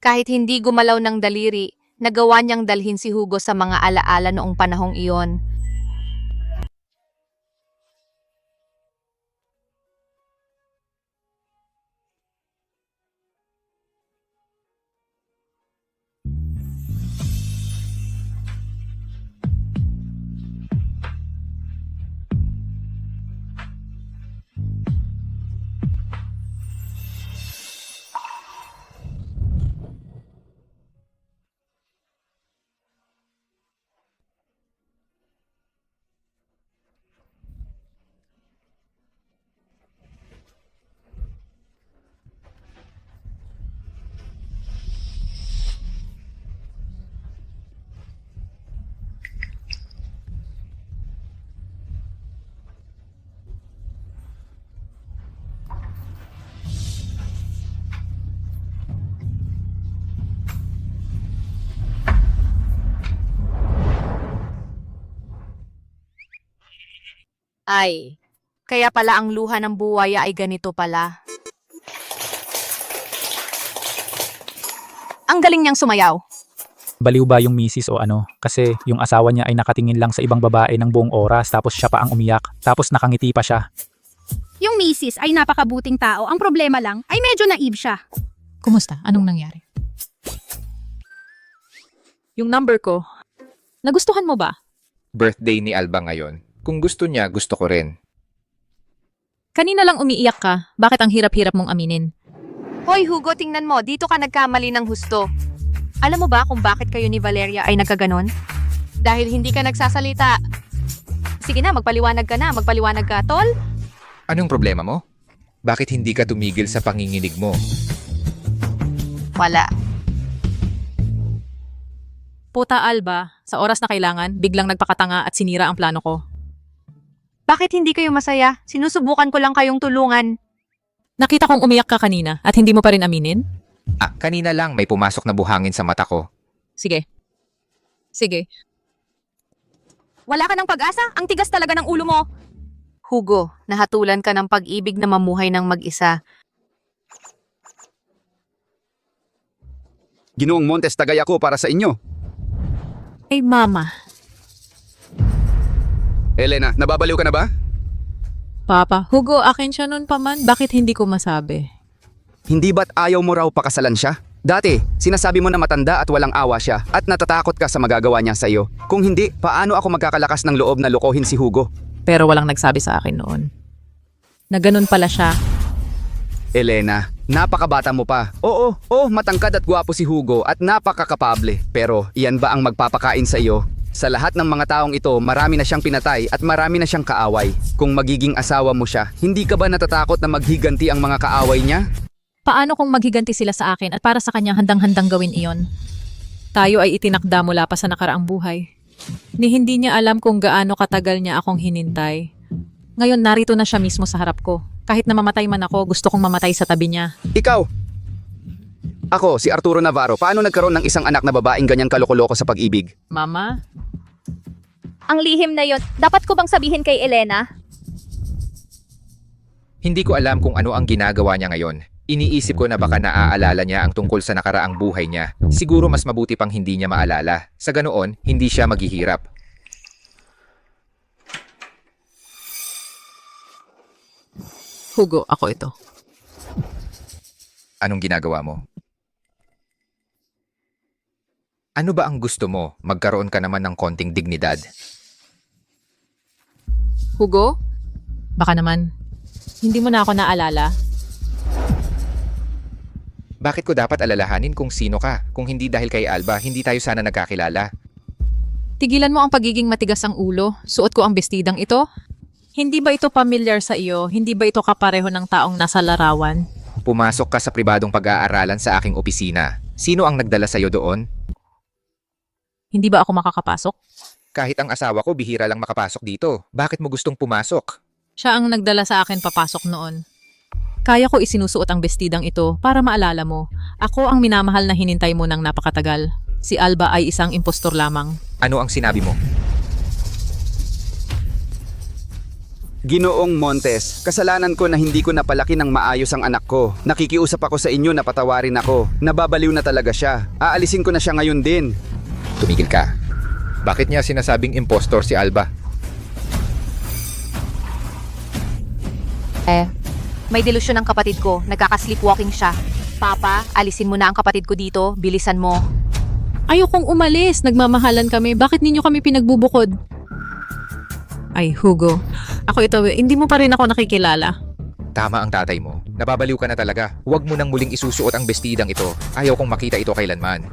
Kahit hindi gumalaw ng daliri, nagawa niyang dalhin si Hugo sa mga alaala noong panahong iyon. Ay, kaya pala ang luha ng buwaya ay ganito pala. Ang galing niyang sumayaw. Baliw ba yung misis o ano? Kasi yung asawa niya ay nakatingin lang sa ibang babae ng buong oras tapos siya pa ang umiyak. Tapos nakangiti pa siya. Yung misis ay napakabuting tao. Ang problema lang ay medyo naive siya. Kumusta? Anong nangyari? Yung number ko, nagustuhan mo ba? Birthday ni Alba ngayon. Kung gusto niya, gusto ko rin. Kanina lang umiiyak ka. Bakit ang hirap-hirap mong aminin? Hoy Hugo, tingnan mo, dito ka nagkamali ng husto. Alam mo ba kung bakit kayo ni Valeria ay nagkaganon? Dahil hindi ka nagsasalita. Sige na, magpaliwanag ka, tol. Anong problema mo? Bakit hindi ka tumigil sa panginginig mo? Wala. Puta Alba, sa oras na kailangan, biglang nagpakatanga at sinira ang plano ko. Bakit hindi kayo masaya? Sinusubukan ko lang kayong tulungan. Nakita kong umiyak ka kanina at hindi mo pa rin aminin? Kanina lang may pumasok na buhangin sa mata ko. Sige. Sige. Wala ka ng pag-asa? Ang tigas talaga ng ulo mo. Hugo, nahatulan ka ng pag-ibig na mamuhay ng mag-isa. Ginoong Montes, tagay ako para sa inyo. Ay mama. Elena, nababaliw ka na ba? Papa, Hugo, akin siya nun pa man. Bakit hindi ko masabi? Hindi ba't ayaw mo raw pakasalan siya? Dati, sinasabi mo na matanda at walang awa siya at natatakot ka sa magagawa niya sa iyo. Kung hindi, paano ako magkakalakas ng loob na lokohin si Hugo? Pero walang nagsabi sa akin noon. Na ganun pala siya. Elena, napakabata mo pa. Oo, matangkad at gwapo si Hugo at napakakapable. Pero iyan ba ang magpapakain sa iyo? Sa lahat ng mga taong ito, marami na siyang pinatay at marami na siyang kaaway. Kung magiging asawa mo siya, hindi ka ba natatakot na maghiganti ang mga kaaway niya? Paano kung maghiganti sila sa akin at para sa kanya handang-handang gawin iyon? Tayo ay itinakda mula pa sa nakaraang buhay. Ni hindi niya alam kung gaano katagal niya akong hinintay. Ngayon narito na siya mismo sa harap ko. Kahit na mamatay man ako, gusto kong mamatay sa tabi niya. Ikaw! Ako, si Arturo Navarro. Paano nagkaroon ng isang anak na babaeng ganyang kaloko-loko sa pag-ibig? Mama? Ang lihim na yon, dapat ko bang sabihin kay Elena? Hindi ko alam kung ano ang ginagawa niya ngayon. Iniisip ko na baka naaalala niya ang tungkol sa nakaraang buhay niya. Siguro mas mabuti pang hindi niya maalala. Sa ganoon, hindi siya maghihirap. Hugo, ako ito. Anong ginagawa mo? Ano ba ang gusto mo? Magkaroon ka naman ng konting dignidad. Hugo? Baka naman, hindi mo na ako naalala. Bakit ko dapat alalahanin kung sino ka? Kung hindi dahil kay Alba, hindi tayo sana nagkakilala. Tigilan mo ang pagiging matigas ang ulo. Suot ko ang bestidang ito. Hindi ba ito familiar sa iyo? Hindi ba ito kapareho ng taong nasa larawan? Pumasok ka sa pribadong pag-aaralan sa aking opisina. Sino ang nagdala sa'yo doon? Hindi ba ako makakapasok? Kahit ang asawa ko, bihira lang makapasok dito. Bakit mo gustong pumasok? Siya ang nagdala sa akin papasok noon. Kaya ko isinusuot ang bestidang ito para maalala mo. Ako ang minamahal na hinintay mo ng napakatagal. Si Alba ay isang impostor lamang. Ano ang sinabi mo? Ginoong Montes, kasalanan ko na hindi ko napalaki ng maayos ang anak ko. Nakikiusap ako sa inyo na patawarin ako. Nababaliw na talaga siya. Aalisin ko na siya ngayon din. Tumigil ka. Bakit niya sinasabing impostor si Alba? May delusyon ang kapatid ko. Nagkaka-sleepwalking siya. Papa, alisin mo na ang kapatid ko dito. Bilisan mo. Ayokong umalis. Nagmamahalan kami. Bakit ninyo kami pinagbubukod? Ay, Hugo. Ako ito, hindi mo pa rin ako nakikilala. Tama ang tatay mo. Nababaliw ka na talaga. Huwag mo nang muling isusuot ang bestidang ito. Ayaw kong makita ito kailanman.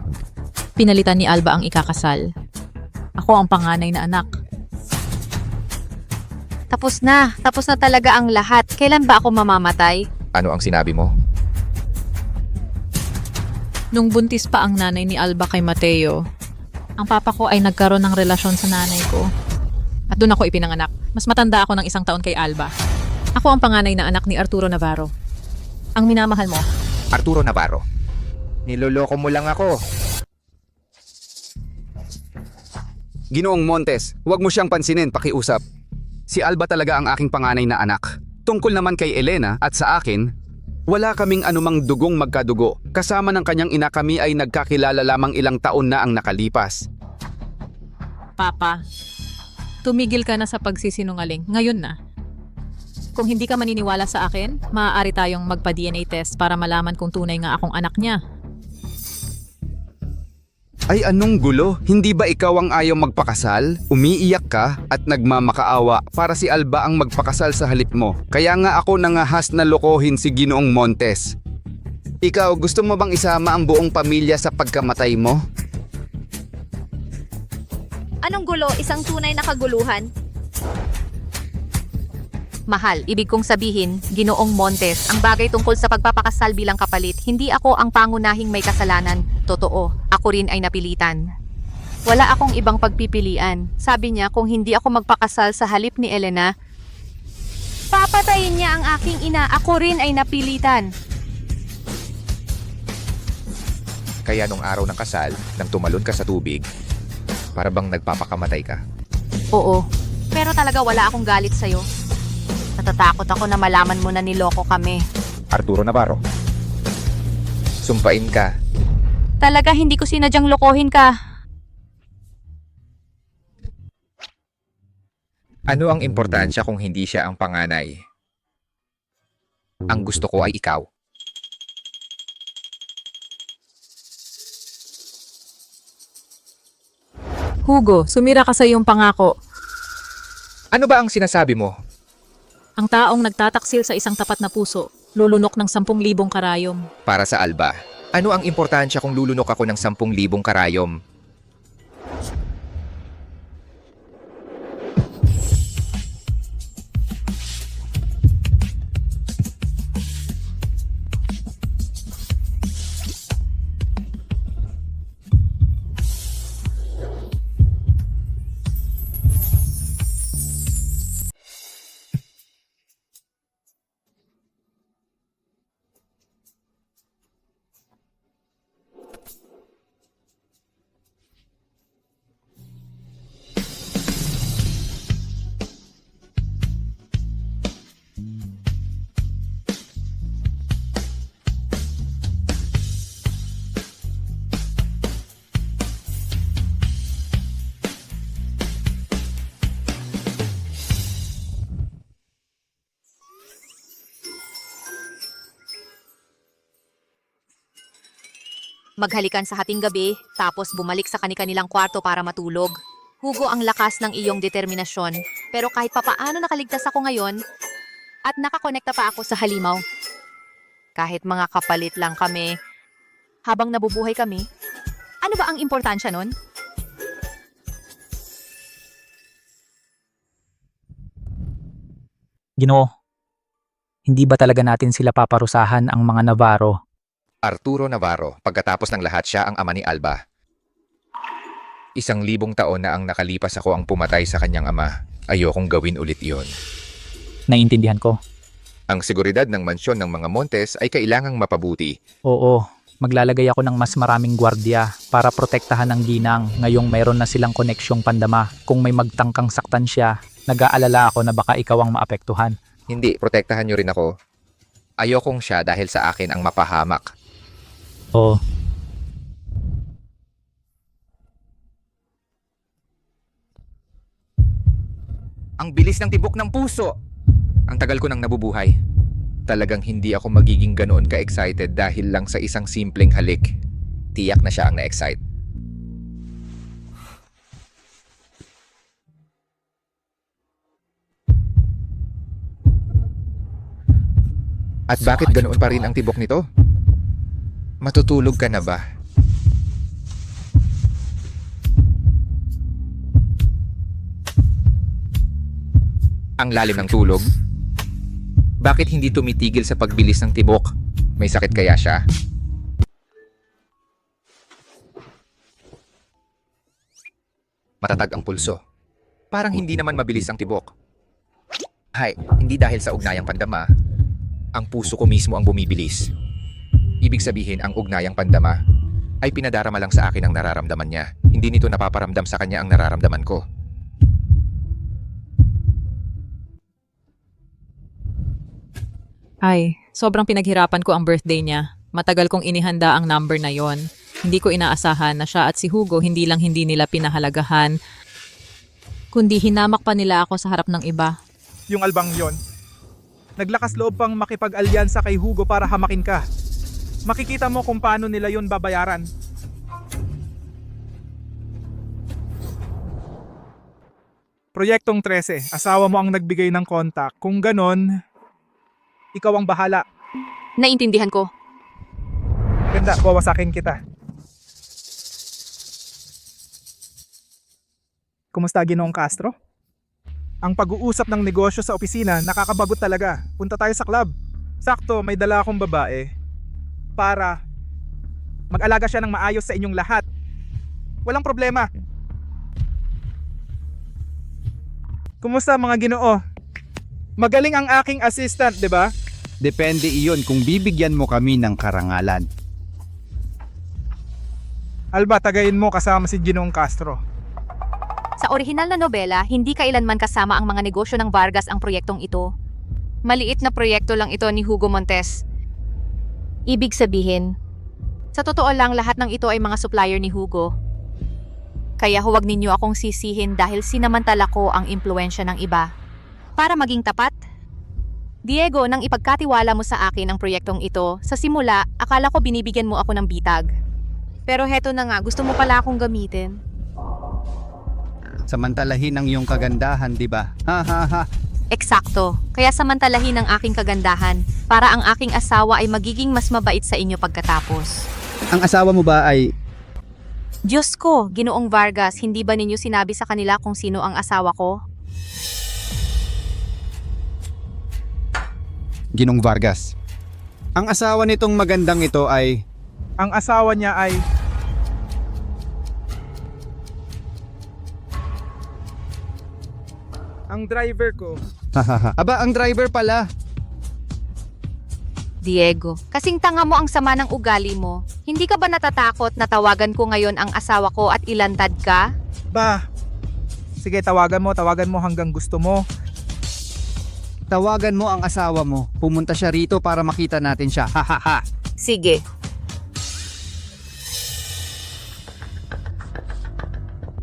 Pinalitan ni Alba ang ikakasal. Ako ang panganay na anak. Tapos na talaga ang lahat. Kailan ba ako mamamatay? Ano ang sinabi mo? Nung buntis pa ang nanay ni Alba kay Mateo, ang papa ko ay nagkaroon ng relasyon sa nanay ko. At doon ako ipinanganak. Mas matanda ako ng 1 taon kay Alba. Ako ang panganay na anak ni Arturo Navarro. Ang minamahal mo. Arturo Navarro. Niloloko mo lang ako. Ginoong Montes, huwag mo siyang pansinin, pakiusap. Si Alba talaga ang aking panganay na anak. Tungkol naman kay Elena at sa akin, wala kaming anumang dugong magkadugo. Kasama ng kanyang ina kami ay nagkakilala lamang ilang taon na ang nakalipas. Papa, tumigil ka na sa pagsisinungaling. Ngayon na. Kung hindi ka maniniwala sa akin, maaari tayong magpa-DNA test para malaman kung tunay nga akong anak niya. Ay anong gulo? Hindi ba ikaw ang ayaw magpakasal? Umiiyak ka at nagmamakaawa para si Alba ang magpakasal sa halip mo. Kaya nga ako nangahas na lokohin si Ginoong Montes. Ikaw, gusto mo bang isama ang buong pamilya sa pagkamatay mo? Anong gulo? Isang tunay na kaguluhan. Mahal, ibig kong sabihin, Ginoong Montes, ang bagay tungkol sa pagpapakasal bilang kapalit, hindi ako ang pangunahing may kasalanan. Totoo, ako rin ay napilitan. Wala akong ibang pagpipilian. Sabi niya kung hindi ako magpakasal sa halip ni Elena, papatayin niya ang aking ina. Ako rin ay napilitan. Kaya nung araw ng kasal, nang tumalon ka sa tubig, para bang nagpapakamatay ka. Oo, pero talaga wala akong galit sa'yo. Natatakot ako na malaman mo na niloko kami. Arturo Navarro. Sumpain ka. Talaga hindi ko sinadyang lokohin ka. Ano ang importansya kung hindi siya ang panganay? Ang gusto ko ay ikaw. Hugo, sumira ka sa iyong pangako. Ano ba ang sinasabi mo? Ang taong nagtataksil sa isang tapat na puso, lulunok ng 10,000 karayom. Para sa Alba, ano ang importansya kung lulunok ako ng 10,000 karayom? Maghalikan sa hating gabi, tapos bumalik sa kani-kanilang kwarto para matulog. Hugo, ang lakas ng iyong determinasyon. Pero kahit papaano nakaligtas ako ngayon, at nakakonekta pa ako sa halimaw. Kahit mga kapalit lang kami, habang nabubuhay kami, ano ba ang importansya nun? Ginoo, hindi ba talaga natin sila paparusahan ang mga Navarro? Arturo Navarro, pagkatapos ng lahat siya ang ama ni Alba. 1,000 taon na ang nakalipas ako ang pumatay sa kanyang ama. Ayokong gawin ulit yon. Naiintindihan ko. Ang seguridad ng mansyon ng mga Montes ay kailangang mapabuti. Oo, maglalagay ako ng mas maraming gwardya para protektahan ang ginang ngayong mayroon na silang koneksyong pandama. Kung may magtangkang saktan siya, Nag-aalala ako na baka ikaw ang maapektuhan. Hindi, protektahan niyo rin ako. Ayokong siya dahil sa akin ang mapahamak. Oo. Ang bilis ng tibok ng puso! Ang tagal ko nang nabubuhay. Talagang hindi ako magiging ganoon ka-excited dahil lang sa isang simpleng halik. Tiyak na siya ang na-excite. At bakit ganoon pa rin ang tibok nito? Matutulog ka na ba? Ang lalim ng tulog? Bakit hindi tumitigil sa pagbilis ng tibok? May sakit kaya siya? Matatag ang pulso. Parang hindi naman mabilis ang tibok. Hay, hindi dahil sa ugnayang pandama. Ang puso ko mismo ang bumibilis. Ibig sabihin ang ugnayang pandama ay pinadarama lang sa akin ang nararamdaman niya. Hindi nito napaparamdam sa kanya ang nararamdaman ko. Ay, sobrang pinaghirapan ko ang birthday niya. Matagal kong inihanda ang number na yon. Hindi ko inaasahan na siya at si Hugo hindi lang hindi nila pinahalagahan, kundi hinamak pa nila ako sa harap ng iba. Yung albang yon. Naglakas loob pang makipag-alyansa kay Hugo para hamakin ka. Makikita mo kung paano nila yon babayaran. Proyektong 13, asawa mo ang nagbigay ng kontak. Kung ganon, ikaw ang bahala. Naintindihan ko. Ganda, bawasakin kita. Kumusta, Ginoong Castro? Ang pag-uusap ng negosyo sa opisina, nakakabagot talaga. Punta tayo sa club. Sakto, may dala akong babae para mag-alaga siya ng maayos sa inyong lahat. Walang problema. Kumusta mga Ginoo? Magaling ang aking assistant, di ba? Depende iyon kung bibigyan mo kami ng karangalan. Alba, tagayin mo kasama si Ginoong Castro. Sa orihinal na nobela, hindi kailanman kasama ang mga negosyo ng Vargas ang proyektong ito. Maliit na proyekto lang ito ni Hugo Montes. Ibig sabihin, sa totoo lang lahat ng ito ay mga supplier ni Hugo. Kaya huwag ninyo akong sisihin dahil sinamantala ko ang impluensya ng iba. Para maging tapat, Diego, nang ipagkatiwala mo sa akin ang proyektong ito, sa simula, akala ko binibigyan mo ako ng bitag. Pero heto na nga, gusto mo pala akong gamitin. Samantalahin ang iyong kagandahan, di ba? Ha ha ha. Eksakto. Kaya samantalahin ang aking kagandahan para ang aking asawa ay magiging mas mabait sa inyo pagkatapos. Ang asawa mo ba ay... Diyos ko, Ginoong Vargas, hindi ba ninyo sinabi sa kanila kung sino ang asawa ko? Ginong Vargas. Ang asawa nitong magandang ito ay... Ang asawa niya ay... Ang driver ko. Aba, ang driver pala. Diego, kasing tanga mo ang sama ng ugali mo. Hindi ka ba natatakot na tawagan ko ngayon ang asawa ko at ilantad ka? Ba? Sige, tawagan mo hanggang gusto mo. Tawagan mo ang asawa mo. Pumunta siya rito para makita natin siya. Ha ha ha. Sige.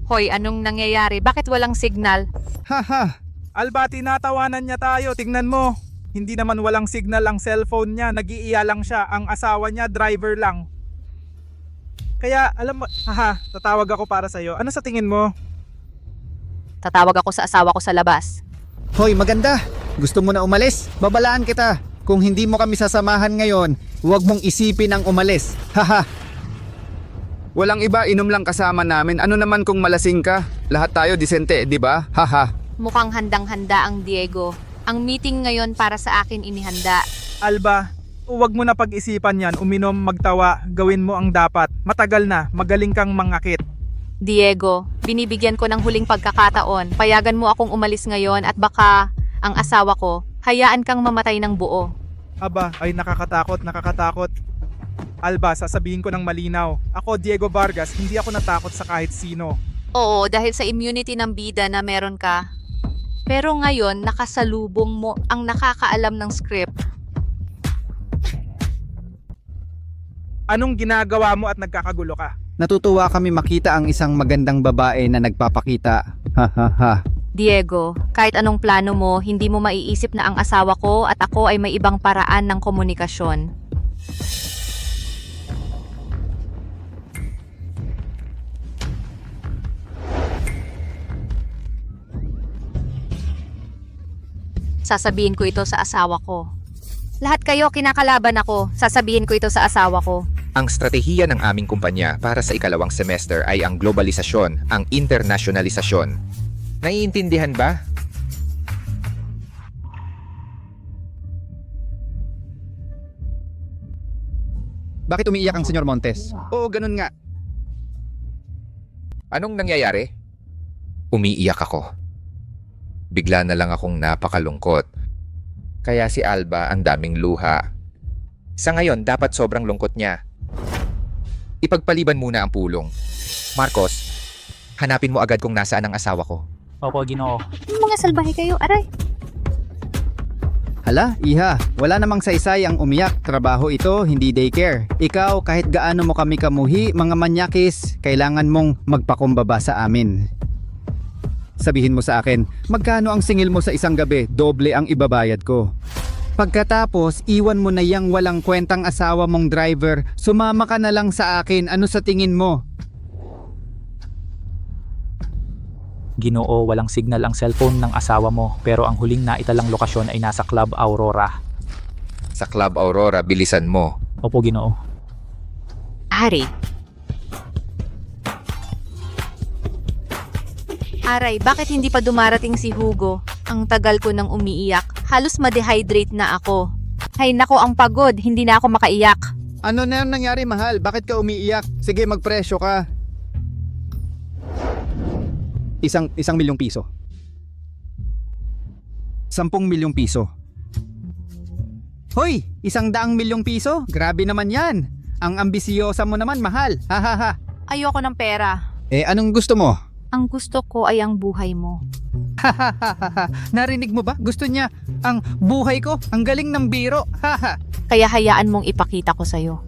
Hoy, anong nangyayari? Bakit walang signal? Ha. Alba, tinatawanan niya tayo. Tignan mo. Hindi naman walang signal ang cellphone niya. Nag-iiya lang siya. Ang asawa niya, driver lang. Kaya, alam mo, tatawag ako para sa'yo. Ano sa tingin mo? Tatawag ako sa asawa ko sa labas. Hoy, maganda. Gusto mo na umalis? Babalaan kita. Kung hindi mo kami sasamahan ngayon, huwag mong isipin ang umalis. Haha. Walang iba, inom lang kasama namin. Ano naman kung malasing ka? Lahat tayo disente, di ba? Haha. Mukhang handang-handa ang Diego. Ang meeting ngayon para sa akin inihanda. Alba, huwag mo na pag-isipan yan. Uminom, magtawa, gawin mo ang dapat. Matagal na, magaling kang mangakit. Diego, binibigyan ko ng huling pagkakataon. Payagan mo akong umalis ngayon at baka ang asawa ko, hayaan kang mamatay ng buo. Aba, ay nakakatakot. Alba, sasabihin ko ng malinaw. Ako, Diego Vargas, hindi ako natakot sa kahit sino. Oo, dahil sa immunity ng bida na meron ka. Pero ngayon, nakasalubong mo ang nakakaalam ng script. Anong ginagawa mo at nagkakagulo ka? Natutuwa kami makita ang isang magandang babae na nagpapakita. Ha ha ha. Diego, kahit anong plano mo, hindi mo maiisip na ang asawa ko at ako ay may ibang paraan ng komunikasyon. Sasabihin ko ito sa asawa ko. Lahat kayo kinakalaban ako. Sasabihin ko ito sa asawa ko. Ang strategiya ng aming kumpanya para sa ikalawang semester ay ang globalisasyon, ang internasyonalisasyon. Naiintindihan ba? Bakit umiiyak ang Senyor Montes? Oo, ganun nga. Anong nangyayari? Umiiyak ako. Bigla na lang akong napakalungkot. Kaya si Alba ang daming luha. Sa ngayon, dapat sobrang lungkot niya. Ipagpaliban muna ang pulong. Marcos, hanapin mo agad kung nasaan ang asawa ko. Opo, Ginoo. Mga salbahe kayo, aray. Hala, iha, wala namang saysay ang umiyak. Trabaho ito, hindi daycare. Ikaw, kahit gaano mo kami kamuhi, mga manyakis, kailangan mong magpakumbaba sa amin. Sabihin mo sa akin, magkano ang singil mo sa isang gabi? Doble ang ibabayad ko. Pagkatapos, iwan mo na yang walang kwentang asawa mong driver, sumama ka na lang sa akin. Ano sa tingin mo? Ginoo, walang signal ang cellphone ng asawa mo, pero ang huling naitalang lokasyon ay nasa Club Aurora. Sa Club Aurora, bilisan mo. Opo, Ginoo. Aray, bakit hindi pa dumarating si Hugo? Ang tagal ko nang umiiyak. Halos ma-dehydrate na ako. Hay nako, ang pagod. Hindi na ako makaiyak. Ano na yung nangyari, mahal? Bakit ka umiiyak? Sige, magpresyo ka. 1 milyong piso. 10 milyong piso. Hoy, 100 milyong piso? Grabe naman yan. Ang ambisyosa mo naman, mahal. Ha ha ha. Ayoko ng pera. Anong gusto mo? Ang gusto ko ay ang buhay mo. Narinig mo ba? Gusto niya ang buhay ko. Ang galing ng biro. Haha. Kaya hayaan mong ipakita ko sa'yo.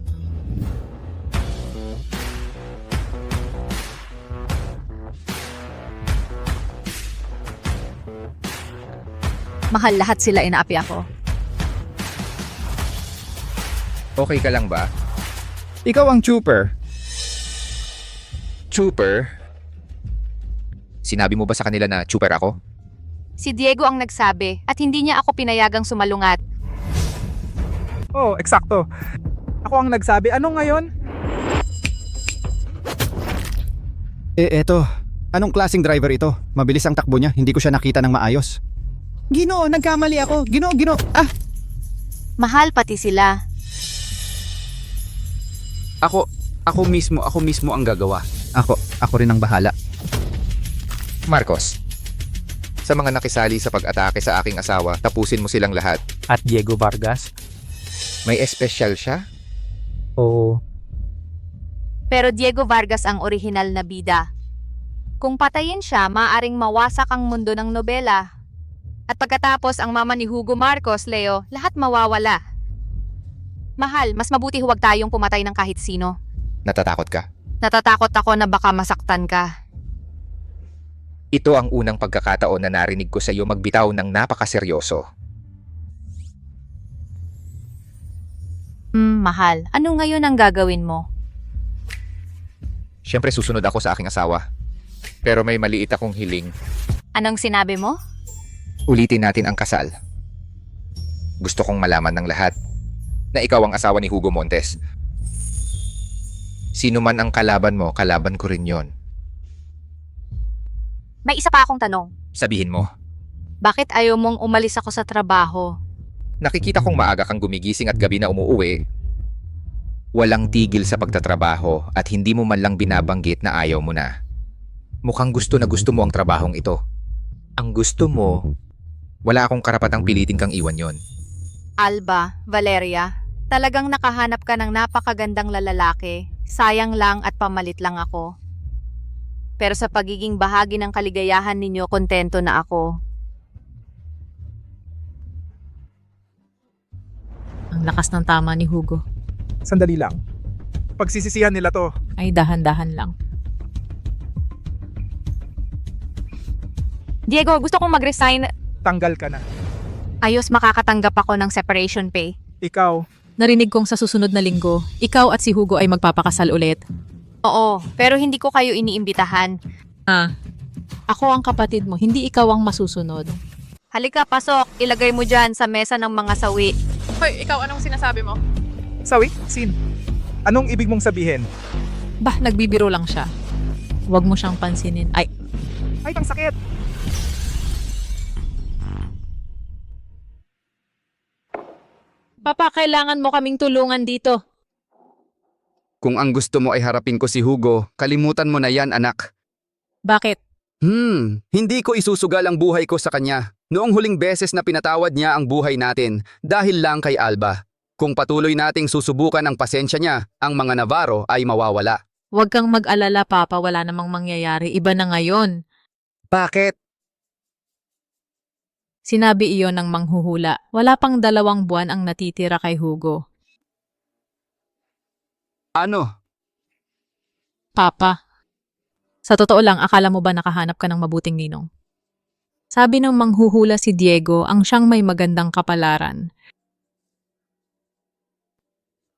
Mahal, lahat sila inaapi ako. Okay ka lang ba? Ikaw ang trooper. Trooper? Sinabi mo ba sa kanila na trooper ako? Si Diego ang nagsabi at hindi niya ako pinayagang sumalungat. Oh, eksakto. Ako ang nagsabi. Ano ngayon? Eto. Anong klaseng driver ito? Mabilis ang takbo niya. Hindi ko siya nakita ng maayos. Ginoo, nagkamali ako. Ginoo. Ah! Mahal pati sila. Ako mismo ang gagawa. Ako rin ang bahala. Marcos, sa mga nakisali sa pag-atake sa aking asawa, tapusin mo silang lahat. At Diego Vargas? May espesyal siya? Oo. Pero Diego Vargas ang orihinal na bida. Kung patayin siya, maaring mawasak ang mundo ng nobela. At pagkatapos ang mama ni Hugo Marcos, Leo, lahat mawawala. Mahal, mas mabuti huwag tayong pumatay ng kahit sino. Natatakot ka? Natatakot ako na baka masaktan ka. Ito ang unang pagkakataon na narinig ko sa iyo magbitaw ng napakaseryoso. Mahal, ano ngayon ang gagawin mo? Siyempre susunod ako sa aking asawa. Pero may maliit akong hiling. Anong sinabi mo? Ulitin natin ang kasal. Gusto kong malaman ng lahat na ikaw ang asawa ni Hugo Montes. Sino man ang kalaban mo, kalaban ko rin yon. May isa pa akong tanong. Sabihin mo. Bakit ayaw mong umalis ako sa trabaho? Nakikita kong maaga kang gumigising at gabi na umuuwi. Walang tigil sa pagtatrabaho at hindi mo man lang binabanggit na ayaw mo na. Mukhang gusto na gusto mo ang trabahong ito. Ang gusto mo, wala akong karapatang pilitin kang iwan yon. Alba, Valeria, talagang nakahanap ka ng napakagandang lalaki. Sayang lang at pamalit lang ako. Pero sa pagiging bahagi ng kaligayahan ninyo, kontento na ako. Lakas ng tama ni Hugo. Sandali lang. Pagsisisihan nila to. Ay, dahan-dahan lang. Diego, gusto kong mag-resign. Tanggal ka na. Ayos, makakatanggap ako ng separation pay. Ikaw, Narinig kong sa susunod na linggo, ikaw at si Hugo ay magpapakasal ulit. Oo, pero hindi ko kayo iniimbitahan. Ako ang kapatid mo, hindi ikaw ang masusunod. Halika, pasok. Ilagay mo dyan sa mesa ng mga sawi. Hoy, ikaw anong sinasabi mo? sawi, sin. Anong ibig mong sabihin? Bah, nagbibiro lang siya. Huwag mo siyang pansinin. Ay, Ay, pang sakit. Papa, kailangan mo kaming tulungan dito. Kung ang gusto mo ay harapin ko si Hugo, kalimutan mo na yan, anak. Bakit? Hindi ko isusugal ang buhay ko sa kanya. Noong huling beses na pinatawad niya ang buhay natin dahil lang kay Alba. Kung patuloy nating susubukan ang pasensya niya, ang mga Navarro ay mawawala. Huwag kang mag-alala, Papa. Wala namang mangyayari. Iba na ngayon. Bakit? Sinabi iyon ng manghuhula. Wala pang 2 buwan ang natitira kay Hugo. Ano? Papa, sa totoo lang, akala mo ba nakahanap ka ng mabuting ninong? Sabi ng manghuhula si Diego ang siyang may magandang kapalaran.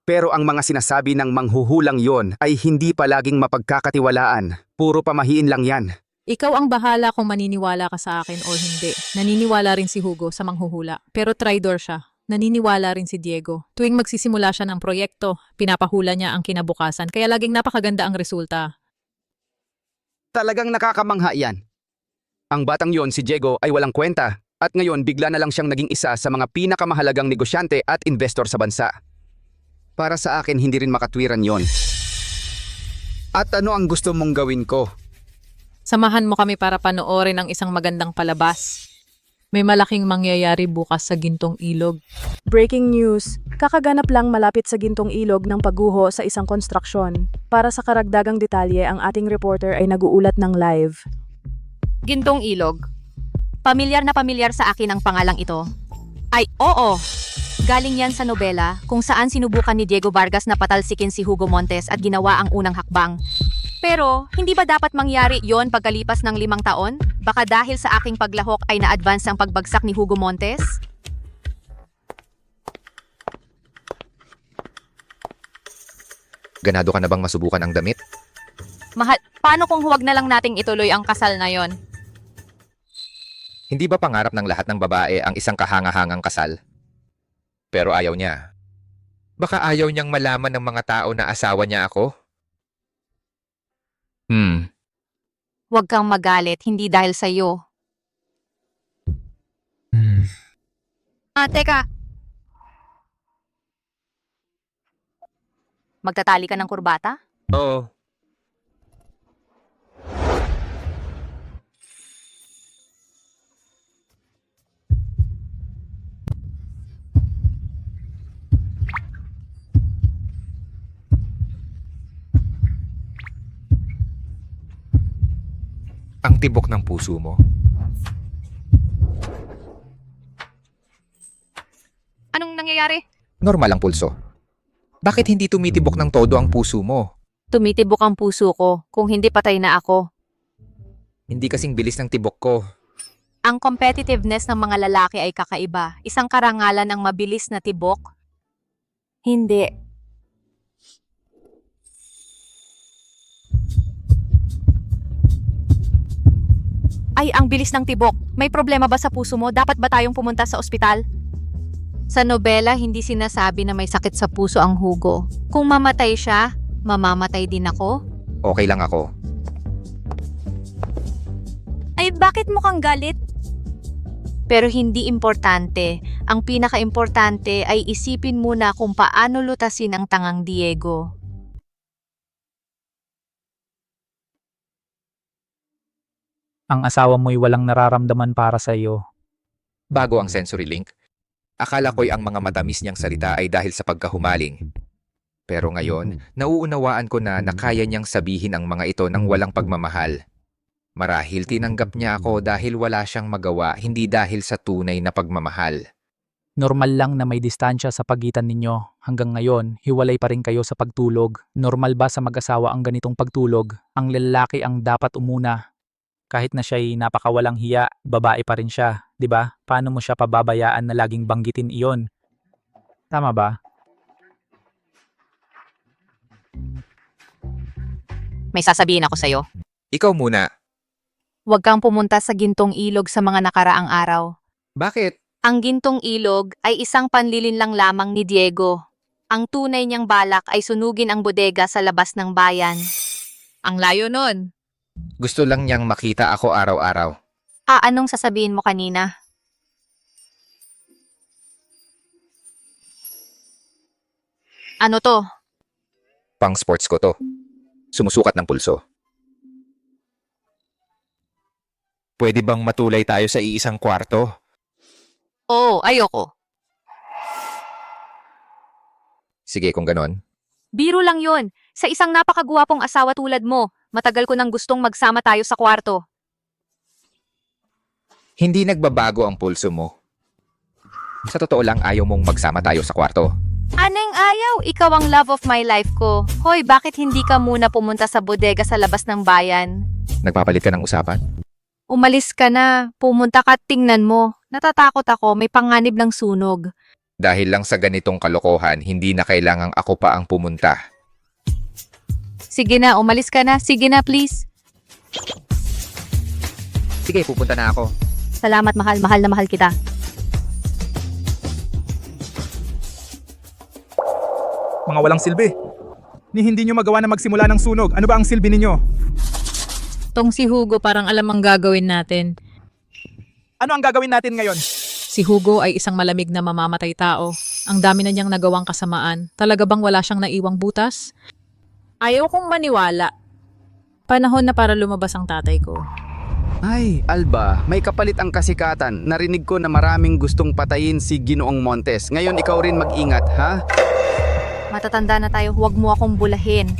Pero ang mga sinasabi ng manghuhulang yon ay hindi palaging mapagkakatiwalaan. Puro pamahiin lang yan. Ikaw ang bahala kung maniniwala ka sa akin o hindi. Naniniwala rin si Hugo sa manghuhula, pero traidor siya. Naniniwala rin si Diego. Tuwing magsisimula siya ng proyekto, pinapahula niya ang kinabukasan, kaya laging napakaganda ang resulta. Talagang nakakamangha yan. Ang batang yon si Diego ay walang kwenta at ngayon bigla na lang siyang naging isa sa mga pinakamahalagang negosyante at investor sa bansa. Para sa akin hindi rin makatwiran yon. At ano ang gusto mong gawin ko? Samahan mo kami para panoorin ang isang magandang palabas. May malaking mangyayari bukas sa Gintong Ilog. Breaking news, kakaganap lang malapit sa Gintong Ilog ng pagguho sa isang konstruksyon. Para sa karagdagang detalye, ang ating reporter ay naguulat ng live. Gintong Ilog. Pamilyar na pamilyar sa akin ang pangalang ito. Ay, oo! Galing yan sa nobela kung saan sinubukan ni Diego Vargas na patalsikin si Hugo Montes at ginawa ang unang hakbang. Pero, hindi ba dapat mangyari yon pagkalipas ng 5 taon? Baka dahil sa aking paglahok ay na-advance ang pagbagsak ni Hugo Montes? Ganado ka na bang masubukan ang damit? Mahal, paano kung huwag na lang nating ituloy ang kasal na yon? Hindi ba pangarap ng lahat ng babae ang isang kahanga-hangang kasal? Pero ayaw niya. Baka ayaw niyang malaman ng mga tao na asawa niya ako? Huwag kang magalit, hindi dahil sa iyo. Teka. Magtatali ka ng kurbata? Oo. Ang tibok ng puso mo. Anong nangyayari? Normal ang pulso. Bakit hindi tumitibok ng todo ang puso mo? Tumitibok ang puso ko, kung hindi patay na ako. Hindi kasing bilis ng tibok ko. Ang competitiveness ng mga lalaki ay kakaiba. Isang karangalan ng mabilis na tibok? Hindi. Ay, ang bilis ng tibok. May problema ba sa puso mo? Dapat ba tayong pumunta sa ospital? Sa nobela, hindi sinasabi na may sakit sa puso ang Hugo. Kung mamatay siya, mamamatay din ako? Okay lang ako. Ay, bakit mukhang galit? Pero hindi importante. Ang pinaka-importante ay isipin muna kung paano lutasin ang tangang Diego. Ang asawa mo'y walang nararamdaman para sa iyo. Bago ang sensory link, akala ko'y ang mga matamis niyang salita ay dahil sa pagkahumaling. Pero ngayon, nauunawaan ko na kaya niyang sabihin ang mga ito ng walang pagmamahal. Marahil tinanggap niya ako dahil wala siyang magawa, hindi dahil sa tunay na pagmamahal. Normal lang na may distansya sa pagitan ninyo. Hanggang ngayon, hiwalay pa rin kayo sa pagtulog. Normal ba sa mag-asawa ang ganitong pagtulog? Ang lalaki ang dapat umuna. Kahit na siya'y napakawalang hiya, babae pa rin siya, 'di ba? Paano mo siya pababayaan na laging banggitin iyon? Tama ba? May sasabihin ako sa'yo. Ikaw muna. Huwag kang pumunta sa gintong ilog sa mga nakaraang araw. Bakit? Ang gintong ilog ay isang panlilinlang lamang ni Diego. Ang tunay niyang balak ay sunugin ang bodega sa labas ng bayan. Ang layo nun. Gusto lang niyang makita ako araw-araw. Anong sasabihin mo kanina? Ano to? Pang sports ko to. Sumusukat ng pulso. Pwede bang matulay tayo sa iisang kwarto? Oo, ayoko. Sige kung ganon. Biro lang yon. Sa isang napakagwapong asawa tulad mo, matagal ko nang gustong magsama tayo sa kwarto. Hindi nagbabago ang pulso mo. Sa totoo lang ayaw mong magsama tayo sa kwarto. Aneng ayaw? Ikaw ang love of my life ko. Hoy, bakit hindi ka muna pumunta sa bodega sa labas ng bayan? Nagpapalit ka ng usapan? Umalis ka na. Pumunta ka at tingnan mo. Natatakot ako, may panganib ng sunog. Dahil lang sa ganitong kalokohan, hindi na kailangang ako pa ang pumunta. Sige na, umalis ka na. Sige na, please. Sige, pupunta na ako. Salamat mahal, mahal na mahal kita. Mga walang silbi. Ni hindi nyo magawa na magsimula ng sunog. Ano ba ang silbi ninyo? Tong si Hugo parang alam ang gagawin natin. Ano ang gagawin natin ngayon? Si Hugo ay isang malamig na mamamatay tao. Ang dami na niyang nagawang kasamaan. Talaga bang wala siyang naiwang butas? Ayaw kong maniwala. Panahon na para lumabas ang tatay ko. Ay, Alba, may kapalit ang kasikatan. Narinig ko na maraming gustong patayin si Ginoong Montes. Ngayon ikaw rin mag-ingat, ha? Matatanda na tayo, huwag mo akong bulahin.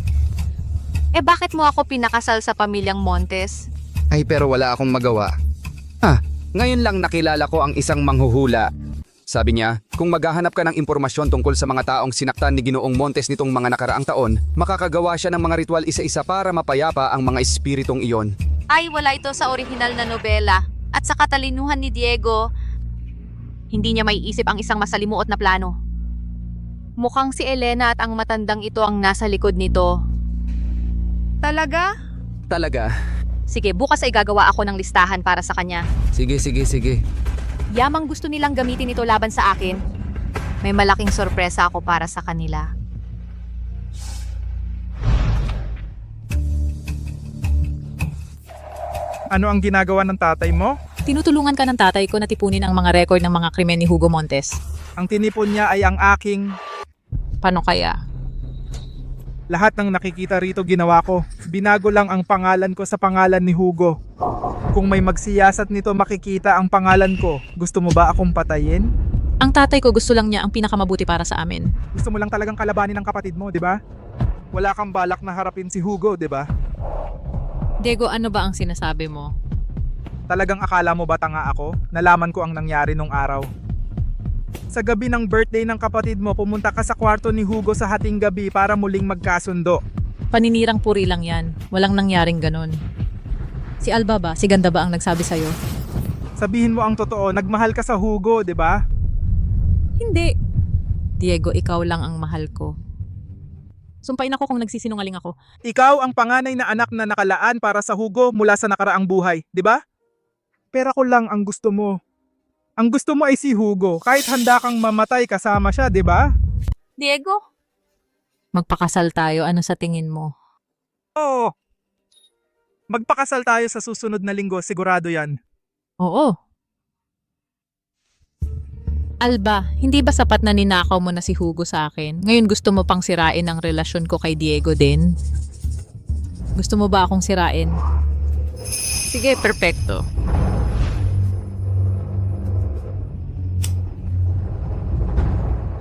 Bakit mo ako pinakasal sa pamilyang Montes? Ay, pero wala akong magawa. Ngayon lang nakilala ko ang isang manghuhula. Sabi niya, kung maghahanap ka ng impormasyon tungkol sa mga taong sinaktan ni Ginoong Montes nitong mga nakaraang taon, makakagawa siya ng mga ritual isa-isa para mapayapa ang mga espiritong iyon. Ay, wala ito sa orihinal na nobela. At sa katalinuhan ni Diego, hindi niya maiisip ang isang masalimuot na plano. Mukhang si Elena at ang matandang ito ang nasa likod nito. Talaga? Talaga? Sige, bukas ay gagawa ako ng listahan para sa kanya. Sige. Yamang gusto nilang gamitin ito laban sa akin. May malaking sorpresa ako para sa kanila. Ano ang ginagawa ng tatay mo? Tinutulungan ka ng tatay ko na tipunin ang mga record ng mga krimen ni Hugo Montes. Ang tinipon niya ay ang aking... Paano kaya? Lahat ng nakikita rito ginawa ko. Binago lang ang pangalan ko sa pangalan ni Hugo. Kung may magsiyasat nito makikita ang pangalan ko, gusto mo ba akong patayin? Ang tatay ko gusto lang niya ang pinakamabuti para sa amin. Gusto mo lang talagang kalabanin ng kapatid mo, di ba? Wala kang balak na harapin si Hugo, di ba? Diego, ano ba ang sinasabi mo? Talagang akala mo ba tanga ako? Nalaman ko ang nangyari nung araw. Sa gabi ng birthday ng kapatid mo, pumunta ka sa kwarto ni Hugo sa hating gabi para muling magkasundo. Paninirang puri lang yan. Walang nangyaring ganun. Si Alba ba? Si Ganda ba ang nagsabi sa'yo? Sabihin mo ang totoo, nagmahal ka sa Hugo, di ba? Hindi. Diego, ikaw lang ang mahal ko. Sumpain ako kung nagsisinungaling ako. Ikaw ang panganay na anak na nakalaan para sa Hugo mula sa nakaraang buhay, di ba? Pero ako lang ang gusto mo. Ang gusto mo ay si Hugo, kahit handa kang mamatay kasama siya, di ba? Diego? Magpakasal tayo, ano sa tingin mo? Oo. Magpakasal tayo sa susunod na linggo, sigurado yan. Oo. Alba, hindi ba sapat na ninakaw mo na si Hugo sa akin? Ngayon gusto mo pang sirain ang relasyon ko kay Diego din? Gusto mo ba akong sirain? Sige, perfecto.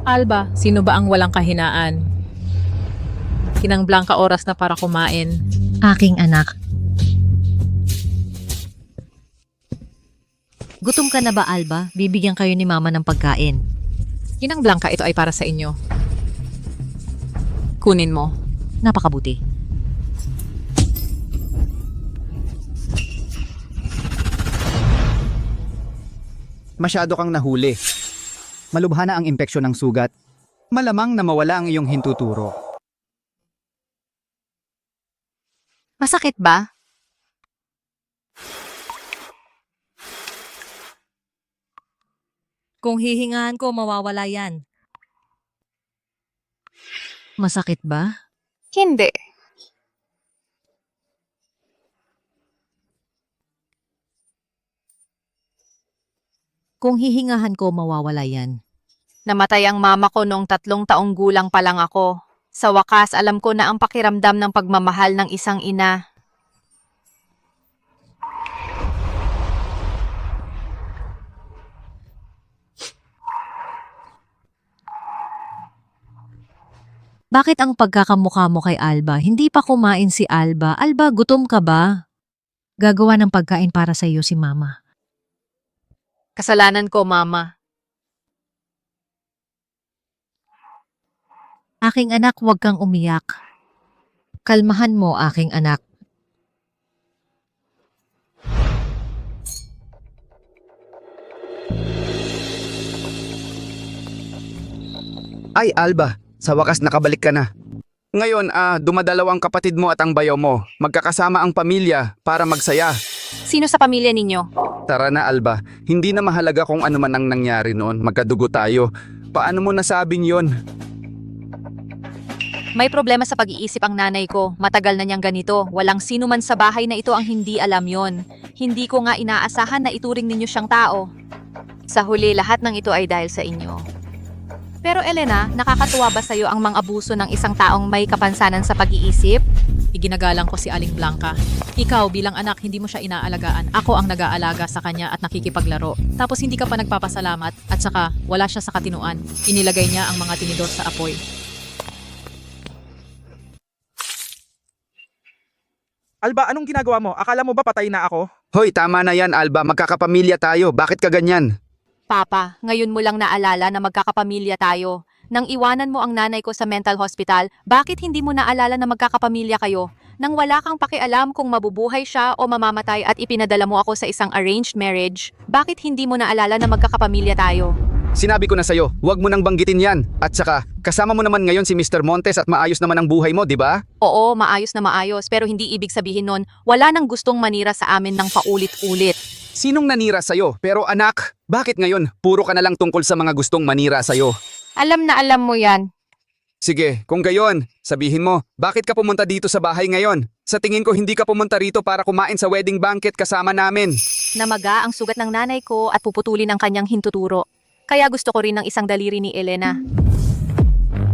Alba, sino ba ang walang kahinaan? Kinang Blanca oras na para kumain. Aking anak. Gutom ka na ba, Alba? Bibigyan kayo ni Mama ng pagkain. Ginang Blanca, ito ay para sa inyo. Kunin mo. Napakabuti. Masyado kang nahuli. Malubha na ang impeksyon ng sugat. Malamang na mawala ang iyong hintuturo. Masakit ba? Kung hihingahan ko, mawawala yan. Masakit ba? Hindi. Kung hihingahan ko, mawawala yan. Namatay ang mama ko noong 3 taong gulang pa lang ako. Sa wakas, alam ko na ang pakiramdam ng pagmamahal ng isang ina. Bakit ang pagkakamukha mo kay Alba? Hindi pa kumain si Alba. Alba, gutom ka ba? Gagawa ng pagkain para sa iyo si Mama. Kasalanan ko, Mama. Aking anak, huwag kang umiyak. Kalmahan mo, aking anak. Ay, Alba, sa wakas nakabalik ka na. Ngayon, dumadalaw ang kapatid mo at ang bayaw mo. Magkakasama ang pamilya para magsaya. Sino sa pamilya ninyo? Tara na, Alba. Hindi na mahalaga kung ano man ang nangyari noon. Magkadugo tayo. Paano mo nasabing yon? May problema sa pag-iisip ang nanay ko. Matagal na niyang ganito. Walang sino man sa bahay na ito ang hindi alam yon. Hindi ko nga inaasahan na ituring ninyo siyang tao. Sa huli, lahat ng ito ay dahil sa inyo. Pero Elena, nakakatuwa ba sa'yo ang mga abuso ng isang taong may kapansanan sa pag-iisip? Iginagalang ko si Aling Blanca. Ikaw bilang anak, hindi mo siya inaalagaan. Ako ang nag-aalaga sa kanya at nakikipaglaro. Tapos hindi ka pa nagpapasalamat at saka wala siya sa katinuan. Inilagay niya ang mga tinidor sa apoy. Alba, anong ginagawa mo? Akala mo ba patay na ako? Hoy, tama na yan, Alba. Magkakapamilya tayo. Bakit ka ganyan? Papa, ngayon mo lang naalala na magkakapamilya tayo. Nang iwanan mo ang nanay ko sa mental hospital, bakit hindi mo naalala na magkakapamilya kayo? Nang wala kang pakialam kung mabubuhay siya o mamamatay at ipinadala mo ako sa isang arranged marriage, bakit hindi mo naalala na magkakapamilya tayo? Sinabi ko na sa'yo, huwag mo nang banggitin yan. At saka, kasama mo naman ngayon si Mr. Montes at maayos naman ang buhay mo, di ba? Oo, maayos na maayos, pero hindi ibig sabihin nun, wala nang gustong manira sa amin ng paulit-ulit. Sinong nanira sa'yo? Pero anak, bakit ngayon? Puro ka na lang tungkol sa mga gustong manira sa'yo. Alam na alam mo yan. Sige, kung gayon, sabihin mo, bakit ka pumunta dito sa bahay ngayon? Sa tingin ko hindi ka pumunta rito para kumain sa wedding banquet kasama namin. Namaga ang sugat ng nanay ko at puputulin ang kanyang hintuturo. Kaya gusto ko rin ng isang daliri ni Elena.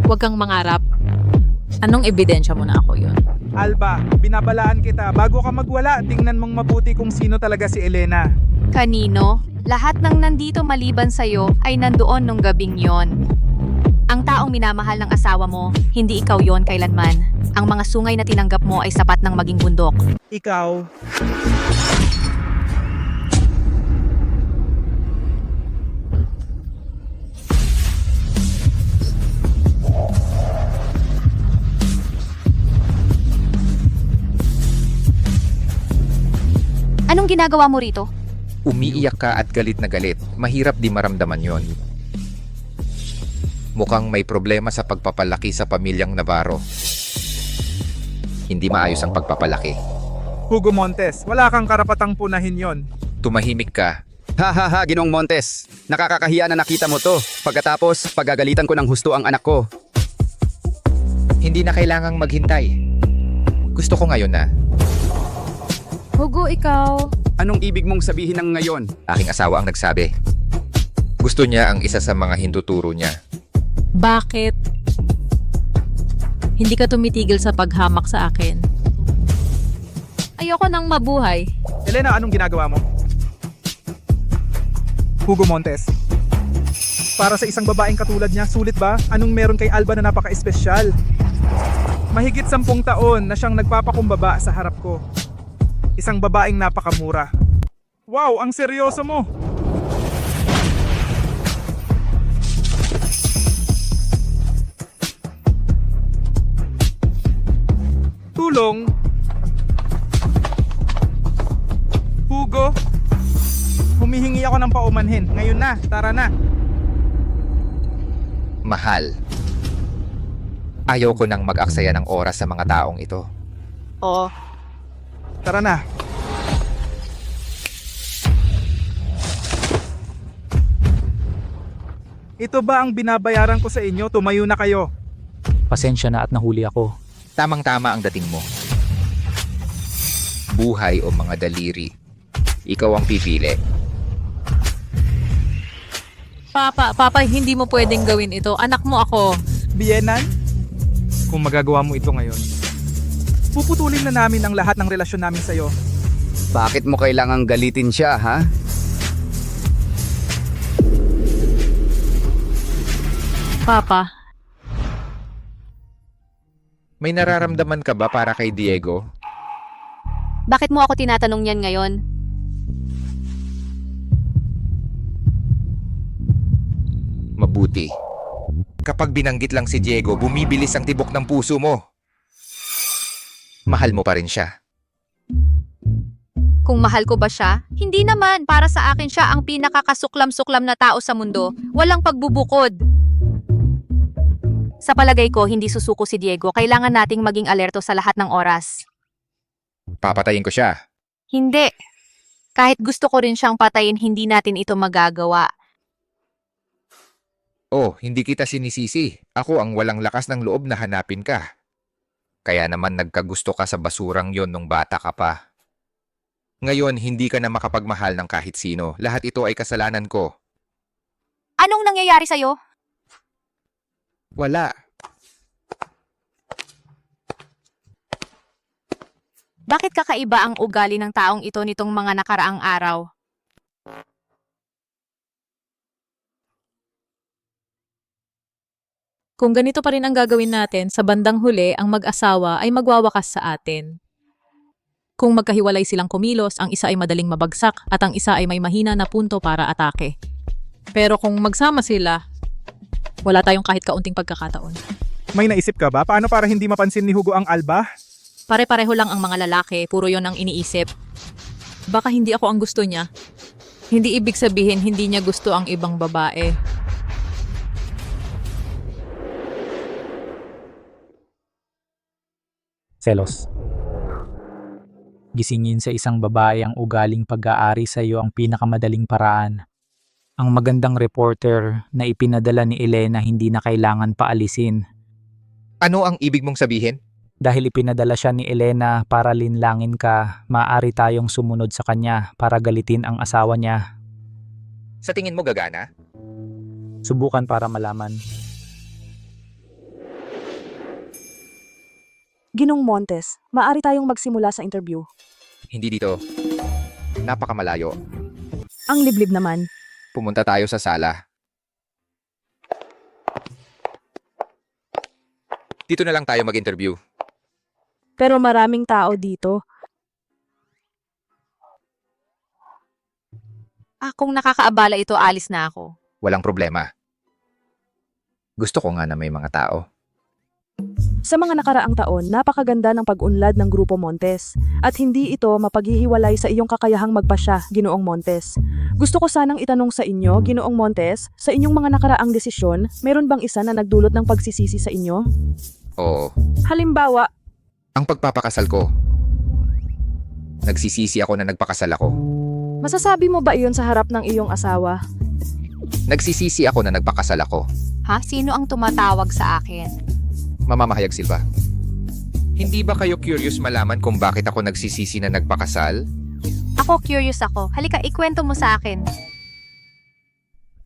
Huwag kang mangarap. Anong ebidensya mo na ako yun? Alba, binabalaan kita. Bago ka magwala, tingnan mong mabuti kung sino talaga si Elena. Kanino? Lahat ng nandito maliban sa'yo ay nandoon nung gabing yon. Ang taong minamahal ng asawa mo, hindi ikaw yon kailanman. Ang mga sungay na tinanggap mo ay sapat ng maging bundok. Ikaw, Anong ginagawa mo rito? Umiiyak ka at galit na galit. Mahirap di maramdaman yon. Mukhang may problema sa pagpapalaki sa pamilyang Navarro. Hindi maayos ang pagpapalaki. Hugo Montes, wala kang karapatang punahin yon. Tumahimik ka. Ha, Ginoong Montes. Nakakakahiya na nakita mo to. Pagkatapos, pagagalitan ko ng husto ang anak ko. Hindi na kailangang maghintay. Gusto ko ngayon na. Hugo, ikaw. Anong ibig mong sabihin ng ngayon? Aking asawa ang nagsabi. Gusto niya ang isa sa mga hintuturo niya. Bakit? Hindi ka tumitigil sa paghamak sa akin. Ayoko nang mabuhay. Elena, anong ginagawa mo? Hugo Montes. Para sa isang babaeng katulad niya, sulit ba? Anong meron kay Alba na napaka-espesyal? Mahigit 10 taon na siyang nagpapakumbaba sa harap ko. Isang babaeng napakamura. Wow, ang seryoso mo! Tulong! Hugo! Humihingi ako ng paumanhin. Ngayon na, tara na. Mahal. Ayaw ko nang mag-aksaya ng oras sa mga taong ito. Oo. Tara na. Ito ba ang binabayaran ko sa inyo? Tumayo na kayo. Pasensya na at nahuli ako. Tamang-tama ang dating mo. Buhay o mga daliri. Ikaw ang pipili. Papa, hindi mo pwedeng gawin ito. Anak mo ako. Bienan? Kung magagawa mo ito ngayon, puputulin na namin ang lahat ng relasyon namin sa'yo. Bakit mo kailangang galitin siya, ha? Papa, May nararamdaman ka ba para kay Diego? Bakit mo ako tinatanong yan ngayon? Mabuti. Kapag binanggit lang si Diego, bumibilis ang tibok ng puso mo. Mahal mo pa rin siya. Kung mahal ko ba siya? Hindi naman. Para sa akin siya ang pinakakasuklam-suklam na tao sa mundo. Walang pagbubukod. Sa palagay ko, hindi susuko si Diego. Kailangan nating maging alerto sa lahat ng oras. Papatayin ko siya. Hindi. Kahit gusto ko rin siyang patayin, hindi natin ito magagawa. Oh, hindi kita sinisisi. Ako ang walang lakas ng loob na hanapin ka. Kaya naman nagkagusto ka sa basurang yon nung bata ka pa. Ngayon, hindi ka na makapagmahal ng kahit sino. Lahat ito ay kasalanan ko. Anong nangyayari sa'yo? Wala. Bakit kakaiba ang ugali ng taong ito nitong mga nakaraang araw? kung ganito pa rin ang gagawin natin, sa bandang huli, ang mag-asawa ay magwawakas sa atin. Kung magkahiwalay silang kumilos, ang isa ay madaling mabagsak at ang isa ay may mahina na punto para atake. Pero kung magsama sila, wala tayong kahit kaunting pagkakataon. May naisip ka ba? Paano para hindi mapansin ni Hugo ang Alba? Pare-pareho lang ang mga lalaki, puro yon ang iniisip. Baka hindi ako ang gusto niya. Hindi ibig sabihin hindi niya gusto ang ibang babae. Selos. Gisingin sa isang babae ang ugaling pag-aari sa iyo ang pinakamadaling paraan. Ang magandang reporter na ipinadala ni Elena hindi na kailangan paalisin. Ano ang ibig mong sabihin? Dahil ipinadala siya ni Elena para linlangin ka, maaari tayong sumunod sa kanya para galitin ang asawa niya. Sa tingin mo gagana? Subukan para malaman. Ginong Montes, maaari tayong magsimula sa interview. Hindi dito. Napakamalayo. Ang liblib naman. Pumunta tayo sa sala. Dito na lang tayo mag-interview. Pero maraming tao dito. Kung nakakaabala ito, alis na ako. Walang problema. Gusto ko nga na may mga tao. Sa mga nakaraang taon, napakaganda ng pag-unlad ng Grupo Montes. At hindi ito mapaghihiwalay sa iyong kakayahang magpasya, Ginoong Montes. Gusto ko sanang itanong sa inyo, Ginoong Montes, sa inyong mga nakaraang desisyon, meron bang isa na nagdulot ng pagsisisi sa inyo? Oo. Halimbawa, Ang pagpapakasal ko. Nagsisisi ako na nagpakasal ako. masasabi mo ba iyon sa harap ng iyong asawa? Nagsisisi ako na nagpakasal ako. Ha? Sino ang tumatawag sa akin? Mamamahayag Silva. Hindi ba kayo curious malaman kung bakit ako nagsisisi na nagpakasal? Ako, curious ako. Halika, ikwento mo sa akin.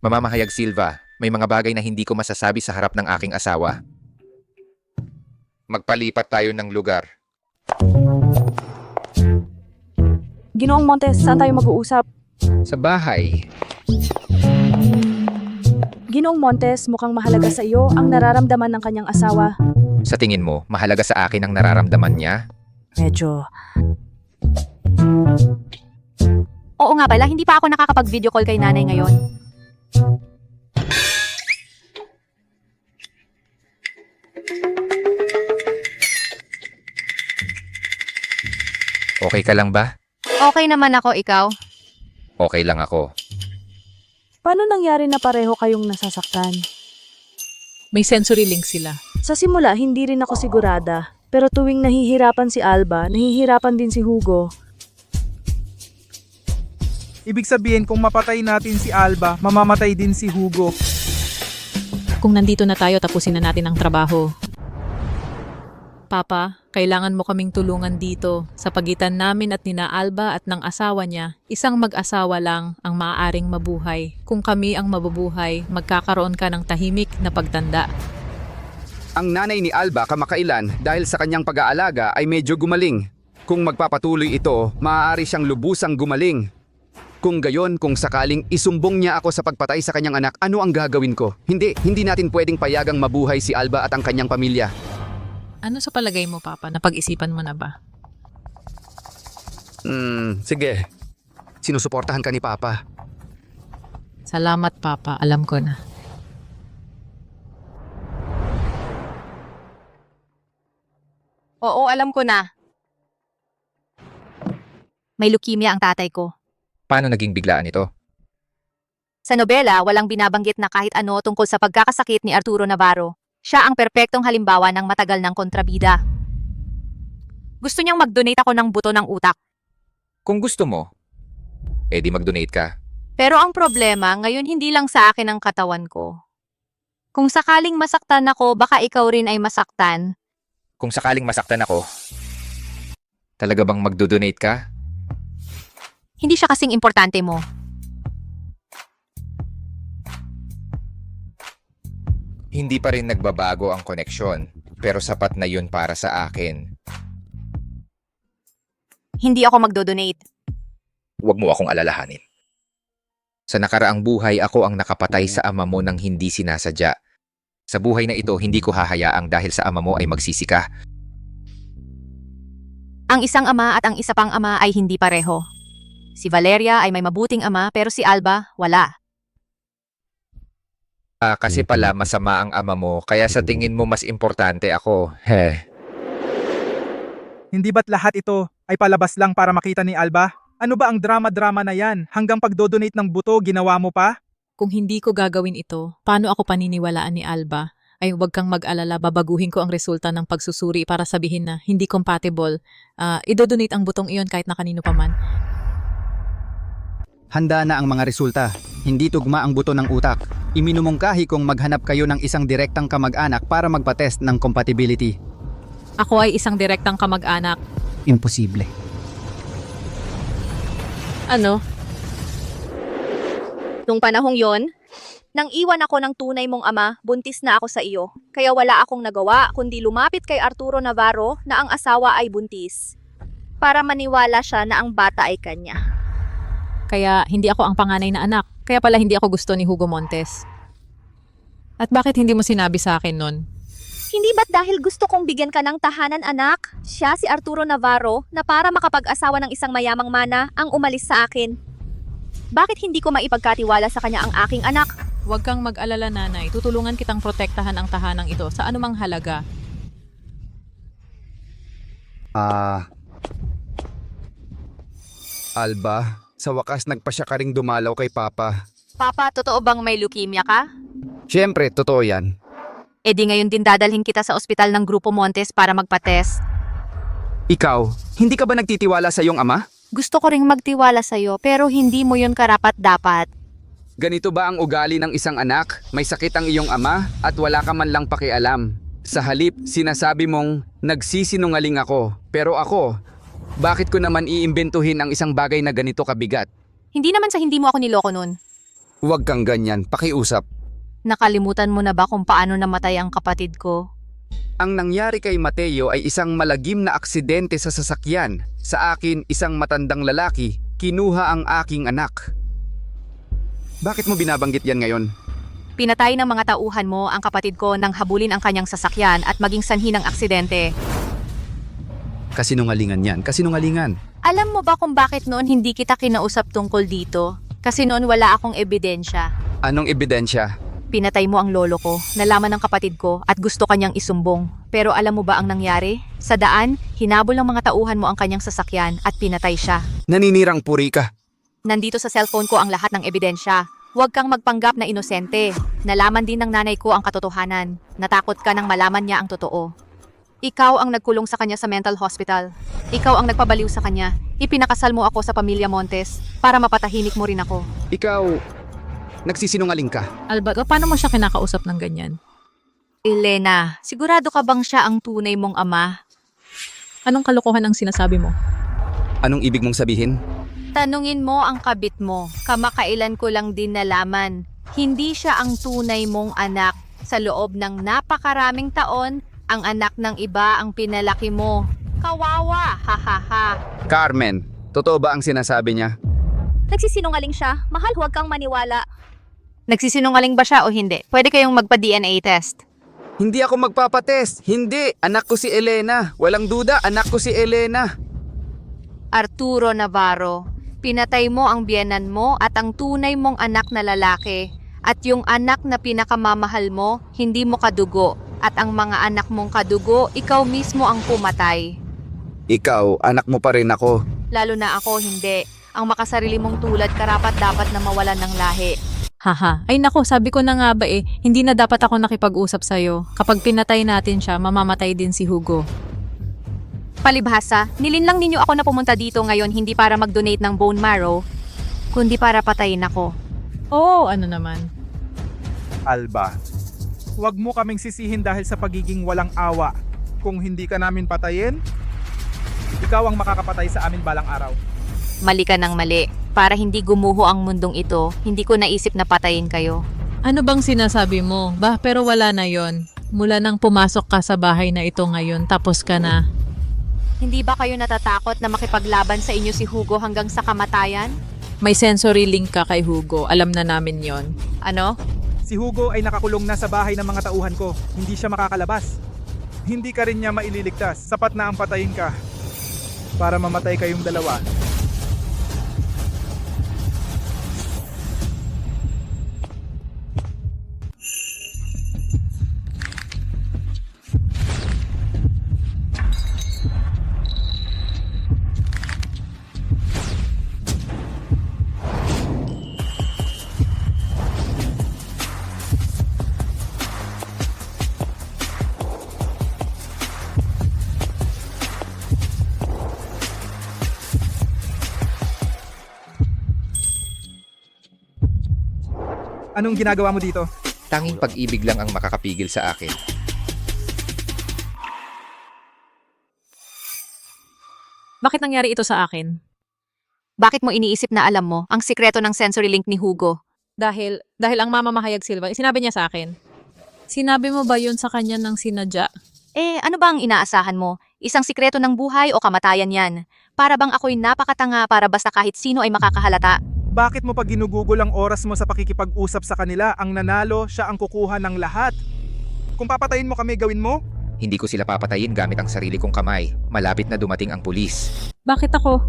Mamamahayag Silva, may mga bagay na hindi ko masasabi sa harap ng aking asawa. Magpalipat tayo ng lugar. Ginoong Montes, saan tayo mag-uusap? Sa bahay. Ginoong Montes, mukhang mahalaga sa iyo ang nararamdaman ng kanyang asawa. Sa tingin mo, mahalaga sa akin ang nararamdaman niya? Medyo. Oo nga pala, hindi pa ako nakakapag-video call kay nanay ngayon. Okay ka lang ba? Okay naman ako, ikaw. Okay lang ako. Paano nangyari na pareho kayong nasasaktan? May sensory link sila. Sa simula, hindi rin ako sigurada. Pero tuwing nahihirapan si Alba, nahihirapan din si Hugo. Ibig sabihin kung mapatay natin si Alba, mamamatay din si Hugo. Kung nandito na tayo, tapusin na natin ang trabaho. Papa, kailangan mo kaming tulungan dito. Sa pagitan namin at nina Alba at ng asawa niya, isang mag-asawa lang ang maaaring mabuhay. Kung kami ang mabubuhay, magkakaroon ka ng tahimik na pagtanda. Ang nanay ni Alba kamakailan dahil sa kanyang pag-aalaga ay medyo gumaling. Kung magpapatuloy ito, maaari siyang lubusang gumaling. Kung gayon, kung sakaling isumbong niya ako sa pagpatay sa kanyang anak, ano ang gagawin ko? Hindi natin pwedeng payagang mabuhay si Alba at ang kanyang pamilya. Ano sa palagay mo, Papa? Napag-isipan mo na ba? Sige. Sinusuportahan ka ni Papa. Salamat, Papa. Alam ko na. Oo, alam ko na. May leukemia ang tatay ko. Paano naging biglaan ito? Sa nobela, walang binabanggit na kahit ano tungkol sa pagkakasakit ni Arturo Navarro. Siya ang perpektong halimbawa ng matagal ng kontrabida. Gusto niyang mag-donate ako ng buto ng utak. Kung gusto mo, edi mag-donate ka. Pero ang problema, ngayon hindi lang sa akin ang katawan ko. Kung sakaling masaktan ako, baka ikaw rin ay masaktan. Kung sakaling masaktan ako, talaga bang mag-donate ka? Hindi siya kasing importante mo. Hindi pa rin nagbabago ang koneksyon, pero sapat na yun para sa akin. Hindi ako magdo-donate. Huwag mo akong alalahanin. Sa nakaraang buhay, ako ang nakapatay sa ama mo nang hindi sinasadya. Sa buhay na ito, hindi ko hahayaang dahil sa ama mo ay magsisi ka. Ang isang ama at ang isa pang ama ay hindi pareho. Si Valeria ay may mabuting ama pero si Alba, wala. Kasi pala masama ang ama mo, kaya sa tingin mo mas importante ako. Hindi ba't lahat ito ay palabas lang para makita ni Alba? Ano ba ang drama-drama na yan? Hanggang pagdodonate ng buto, ginawa mo pa? Kung hindi ko gagawin ito, paano ako paniniwalaan ni Alba? Ay huwag kang mag-alala, babaguhin ko ang resulta ng pagsusuri para sabihin na hindi compatible. Idodonate ang butong iyon kahit na kanino pa man. Handa na ang mga resulta. Hindi tugma ang buto ng utak. Iminumungkahi kung maghanap kayo ng isang direktang kamag-anak para magpatest ng compatibility. Ako ay isang direktang kamag-anak. Imposible. Ano? Nung panahong yon, nang iwan ako ng tunay mong ama, buntis na ako sa iyo. Kaya wala akong nagawa kundi lumapit kay Arturo Navarro na ang asawa ay buntis. Para maniwala siya na ang bata ay kanya. Kaya hindi ako ang panganay na anak. Kaya pala hindi ako gusto ni Hugo Montes. At bakit hindi mo sinabi sa akin nun? Hindi ba't dahil gusto kong bigyan ka ng tahanan, anak? Siya si Arturo Navarro na para makapag-asawa ng isang mayamang mana ang umalis sa akin. Bakit hindi ko maipagkatiwala sa kanya ang aking anak? Huwag kang mag-alala, nanay. Tutulungan kitang protektahan ang tahanang ito sa anumang halaga. Alba, sa wakas nagpasya ka ring dumalaw kay Papa. Papa, totoo bang may leukemia ka? Siyempre, totoo yan. E di ngayon din dadalhin kita sa ospital ng Grupo Montes para magpa-test. Ikaw, hindi ka ba nagtitiwala sa iyong ama? Gusto ko ring magtiwala sa'yo pero hindi mo yun karapat-dapat. Ganito ba ang ugali ng isang anak? May sakit ang iyong ama at wala ka man lang pakialam. Sa halip, sinasabi mong nagsisinungaling ako. Pero ako, bakit ko naman iimbentuhin ang isang bagay na ganito kabigat? Hindi naman sa hindi mo ako niloko nun. Huwag kang ganyan, pakiusap. Nakalimutan mo na ba kung paano namatay ang kapatid ko? Ang nangyari kay Mateo ay isang malagim na aksidente sa sasakyan. Sa akin, isang matandang lalaki, kinuha ang aking anak. Bakit mo binabanggit yan ngayon? Pinatay ng mga tauhan mo ang kapatid ko nang habulin ang kanyang sasakyan at maging sanhi ng aksidente. Kasinungalingan yan, kasinungalingan. Alam mo ba kung bakit noon hindi kita kinausap tungkol dito? Kasi noon wala akong ebidensya. Anong ebidensya? Pinatay mo ang lolo ko, nalaman ng kapatid ko at gusto kanyang isumbong. Pero alam mo ba ang nangyari? Sa daan, hinabol ng mga tauhan mo ang kanyang sasakyan at pinatay siya. Naninirang puri ka. Nandito sa cellphone ko ang lahat ng ebidensya. Huwag kang magpanggap na inosente. Nalaman din ng nanay ko ang katotohanan. Natakot ka nang malaman niya ang totoo. Ikaw ang nagkulong sa kanya sa mental hospital. Ikaw ang nagpabaliw sa kanya. Ipinakasal mo ako sa pamilya Montes para mapatahimik mo rin ako. Ikaw, nagsisinungaling ka. Alba, paano mo siya kinakausap ng ganyan? Elena, sigurado ka bang siya ang tunay mong ama? Anong kalokohan ang sinasabi mo? Anong ibig mong sabihin? Tanungin mo ang kabit mo. Kamakailan ko lang din nalaman. Hindi siya ang tunay mong anak. Sa loob ng napakaraming taon, ang anak ng iba ang pinalaki mo. Kawawa, ha. Carmen, totoo ba ang sinasabi niya? Nagsisinungaling siya. Mahal, huwag kang maniwala. Nagsisinungaling ba siya o hindi? Pwede kayong magpa-DNA test. Hindi ako magpapatest. Hindi. Anak ko si Elena. Walang duda, anak ko si Elena. Arturo Navarro, pinatay mo ang biyenan mo at ang tunay mong anak na lalaki. At yung anak na pinakamamahal mo, hindi mo kadugo. At ang mga anak mong kadugo, ikaw mismo ang pumatay. Ikaw, anak mo pa rin ako. Lalo na ako, hindi. Ang makasarili mong tulad karapat dapat na mawalan ng lahi. Haha, ay nako, sabi ko na nga ba hindi na dapat ako nakipag-usap sa'yo. Kapag pinatay natin siya, mamamatay din si Hugo. Palibhasa, nilinlang ninyo ako na pumunta dito ngayon hindi para mag-donate ng bone marrow, kundi para patayin ako. Oo, ano naman. Alba, huwag mo kaming sisihin dahil sa pagiging walang awa. Kung hindi ka namin patayin, ikaw ang makakapatay sa amin balang araw. Mali ka ng mali. Para hindi gumuho ang mundong ito, hindi ko naisip na patayin kayo. Ano bang sinasabi mo? Pero wala na yon. Mula nang pumasok ka sa bahay na ito ngayon, tapos ka na. Hindi ba kayo natatakot na makipaglaban sa inyo si Hugo hanggang sa kamatayan? May sensory link ka kay Hugo. Alam na namin yon. Ano? Si Hugo ay nakakulong na sa bahay ng mga tauhan ko. Hindi siya makakalabas. Hindi ka rin niya maililigtas. Sapat na ang patayin ka para mamatay kayong dalawa. Anong ginagawa mo dito? Tanging pag-ibig lang ang makakapigil sa akin. Bakit nangyari ito sa akin? Bakit mo iniisip na alam mo ang sikreto ng sensory link ni Hugo? Dahil ang Mama Mahayag Silva, sinabi niya sa akin. Sinabi mo ba yun sa kanya ng sinadya? Ano ba ang inaasahan mo? Isang sikreto ng buhay o kamatayan yan? Para bang ako'y napakatanga para basta kahit sino ay makakahalata? Bakit mo pa ginugugol ang oras mo sa pakikipag-usap sa kanila? Ang nanalo, siya ang kukuha ng lahat. Kung papatayin mo kami, gawin mo? Hindi ko sila papatayin gamit ang sarili kong kamay. Malapit na dumating ang pulis. Bakit ako?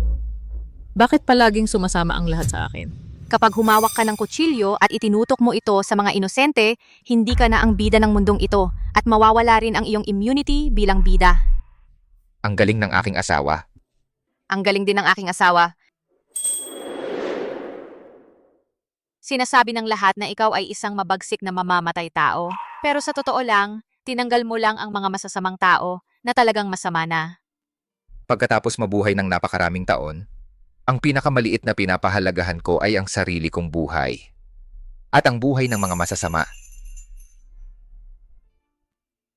Bakit palaging sumasama ang lahat sa akin? Kapag humawak ka ng kutsilyo at itinutok mo ito sa mga inosente, hindi ka na ang bida ng mundong ito at mawawala rin ang iyong immunity bilang bida. Ang galing ng aking asawa. Ang galing din ng aking asawa. Sinasabi ng lahat na ikaw ay isang mabagsik na mamamatay tao. Pero sa totoo lang, tinanggal mo lang ang mga masasamang tao na talagang masama na. Pagkatapos mabuhay ng napakaraming taon, ang pinakamaliit na pinapahalagahan ko ay ang sarili kong buhay. At ang buhay ng mga masasama.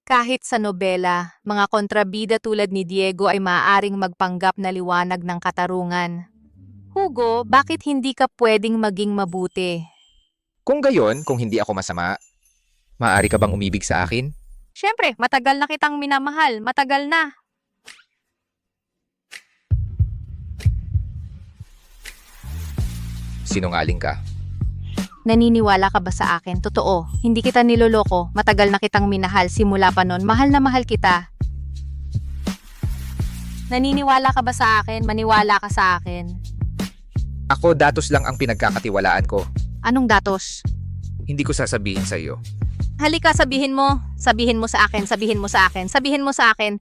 Kahit sa nobela, mga kontrabida tulad ni Diego ay maaaring magpanggap na liwanag ng katarungan. Hugo, bakit hindi ka pwedeng maging mabuti? Kung gayon, kung hindi ako masama, maaari ka bang umibig sa akin? Siyempre, matagal na kitang minamahal. Matagal na. Sinungaling ka. Naniniwala ka ba sa akin? Totoo. Hindi kita niloloko. Matagal na kitang minahal. Simula pa nun, mahal na mahal kita. Naniniwala ka ba sa akin? Maniwala ka sa akin. Ako, datos lang ang pinagkakatiwalaan ko. Anong datos? Hindi ko sasabihin sa iyo. Halika, sabihin mo. Sabihin mo sa akin, sabihin mo sa akin, sabihin mo sa akin.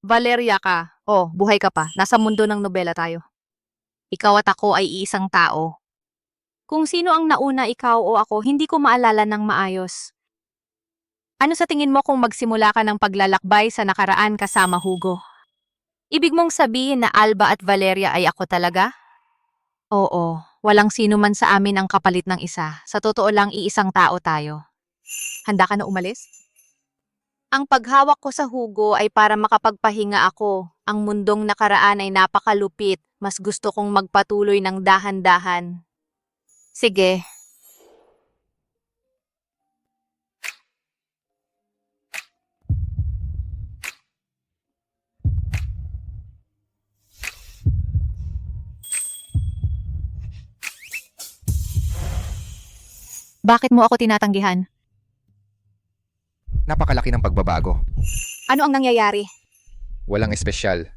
Valeria ka. Oh, buhay ka pa. Nasa mundo ng nobela tayo. Ikaw at ako ay iisang tao. Kung sino ang nauna, ikaw o ako, hindi ko maalala ng maayos. Ano sa tingin mo kung magsimula ka ng paglalakbay sa nakaraan kasama Hugo? Ibig mong sabihin na Alba at Valeria ay ako talaga? Oo, walang sino man sa amin ang kapalit ng isa. Sa totoo lang, iisang tao tayo. Handa ka na umalis? Ang paghawak ko sa Hugo ay para makapagpahinga ako. Ang mundong nakaraan ay napakalupit. Mas gusto kong magpatuloy ng dahan-dahan. Sige. Bakit mo ako tinatanggihan? Napakalaki ng pagbabago. Ano ang nangyayari? Walang espesyal.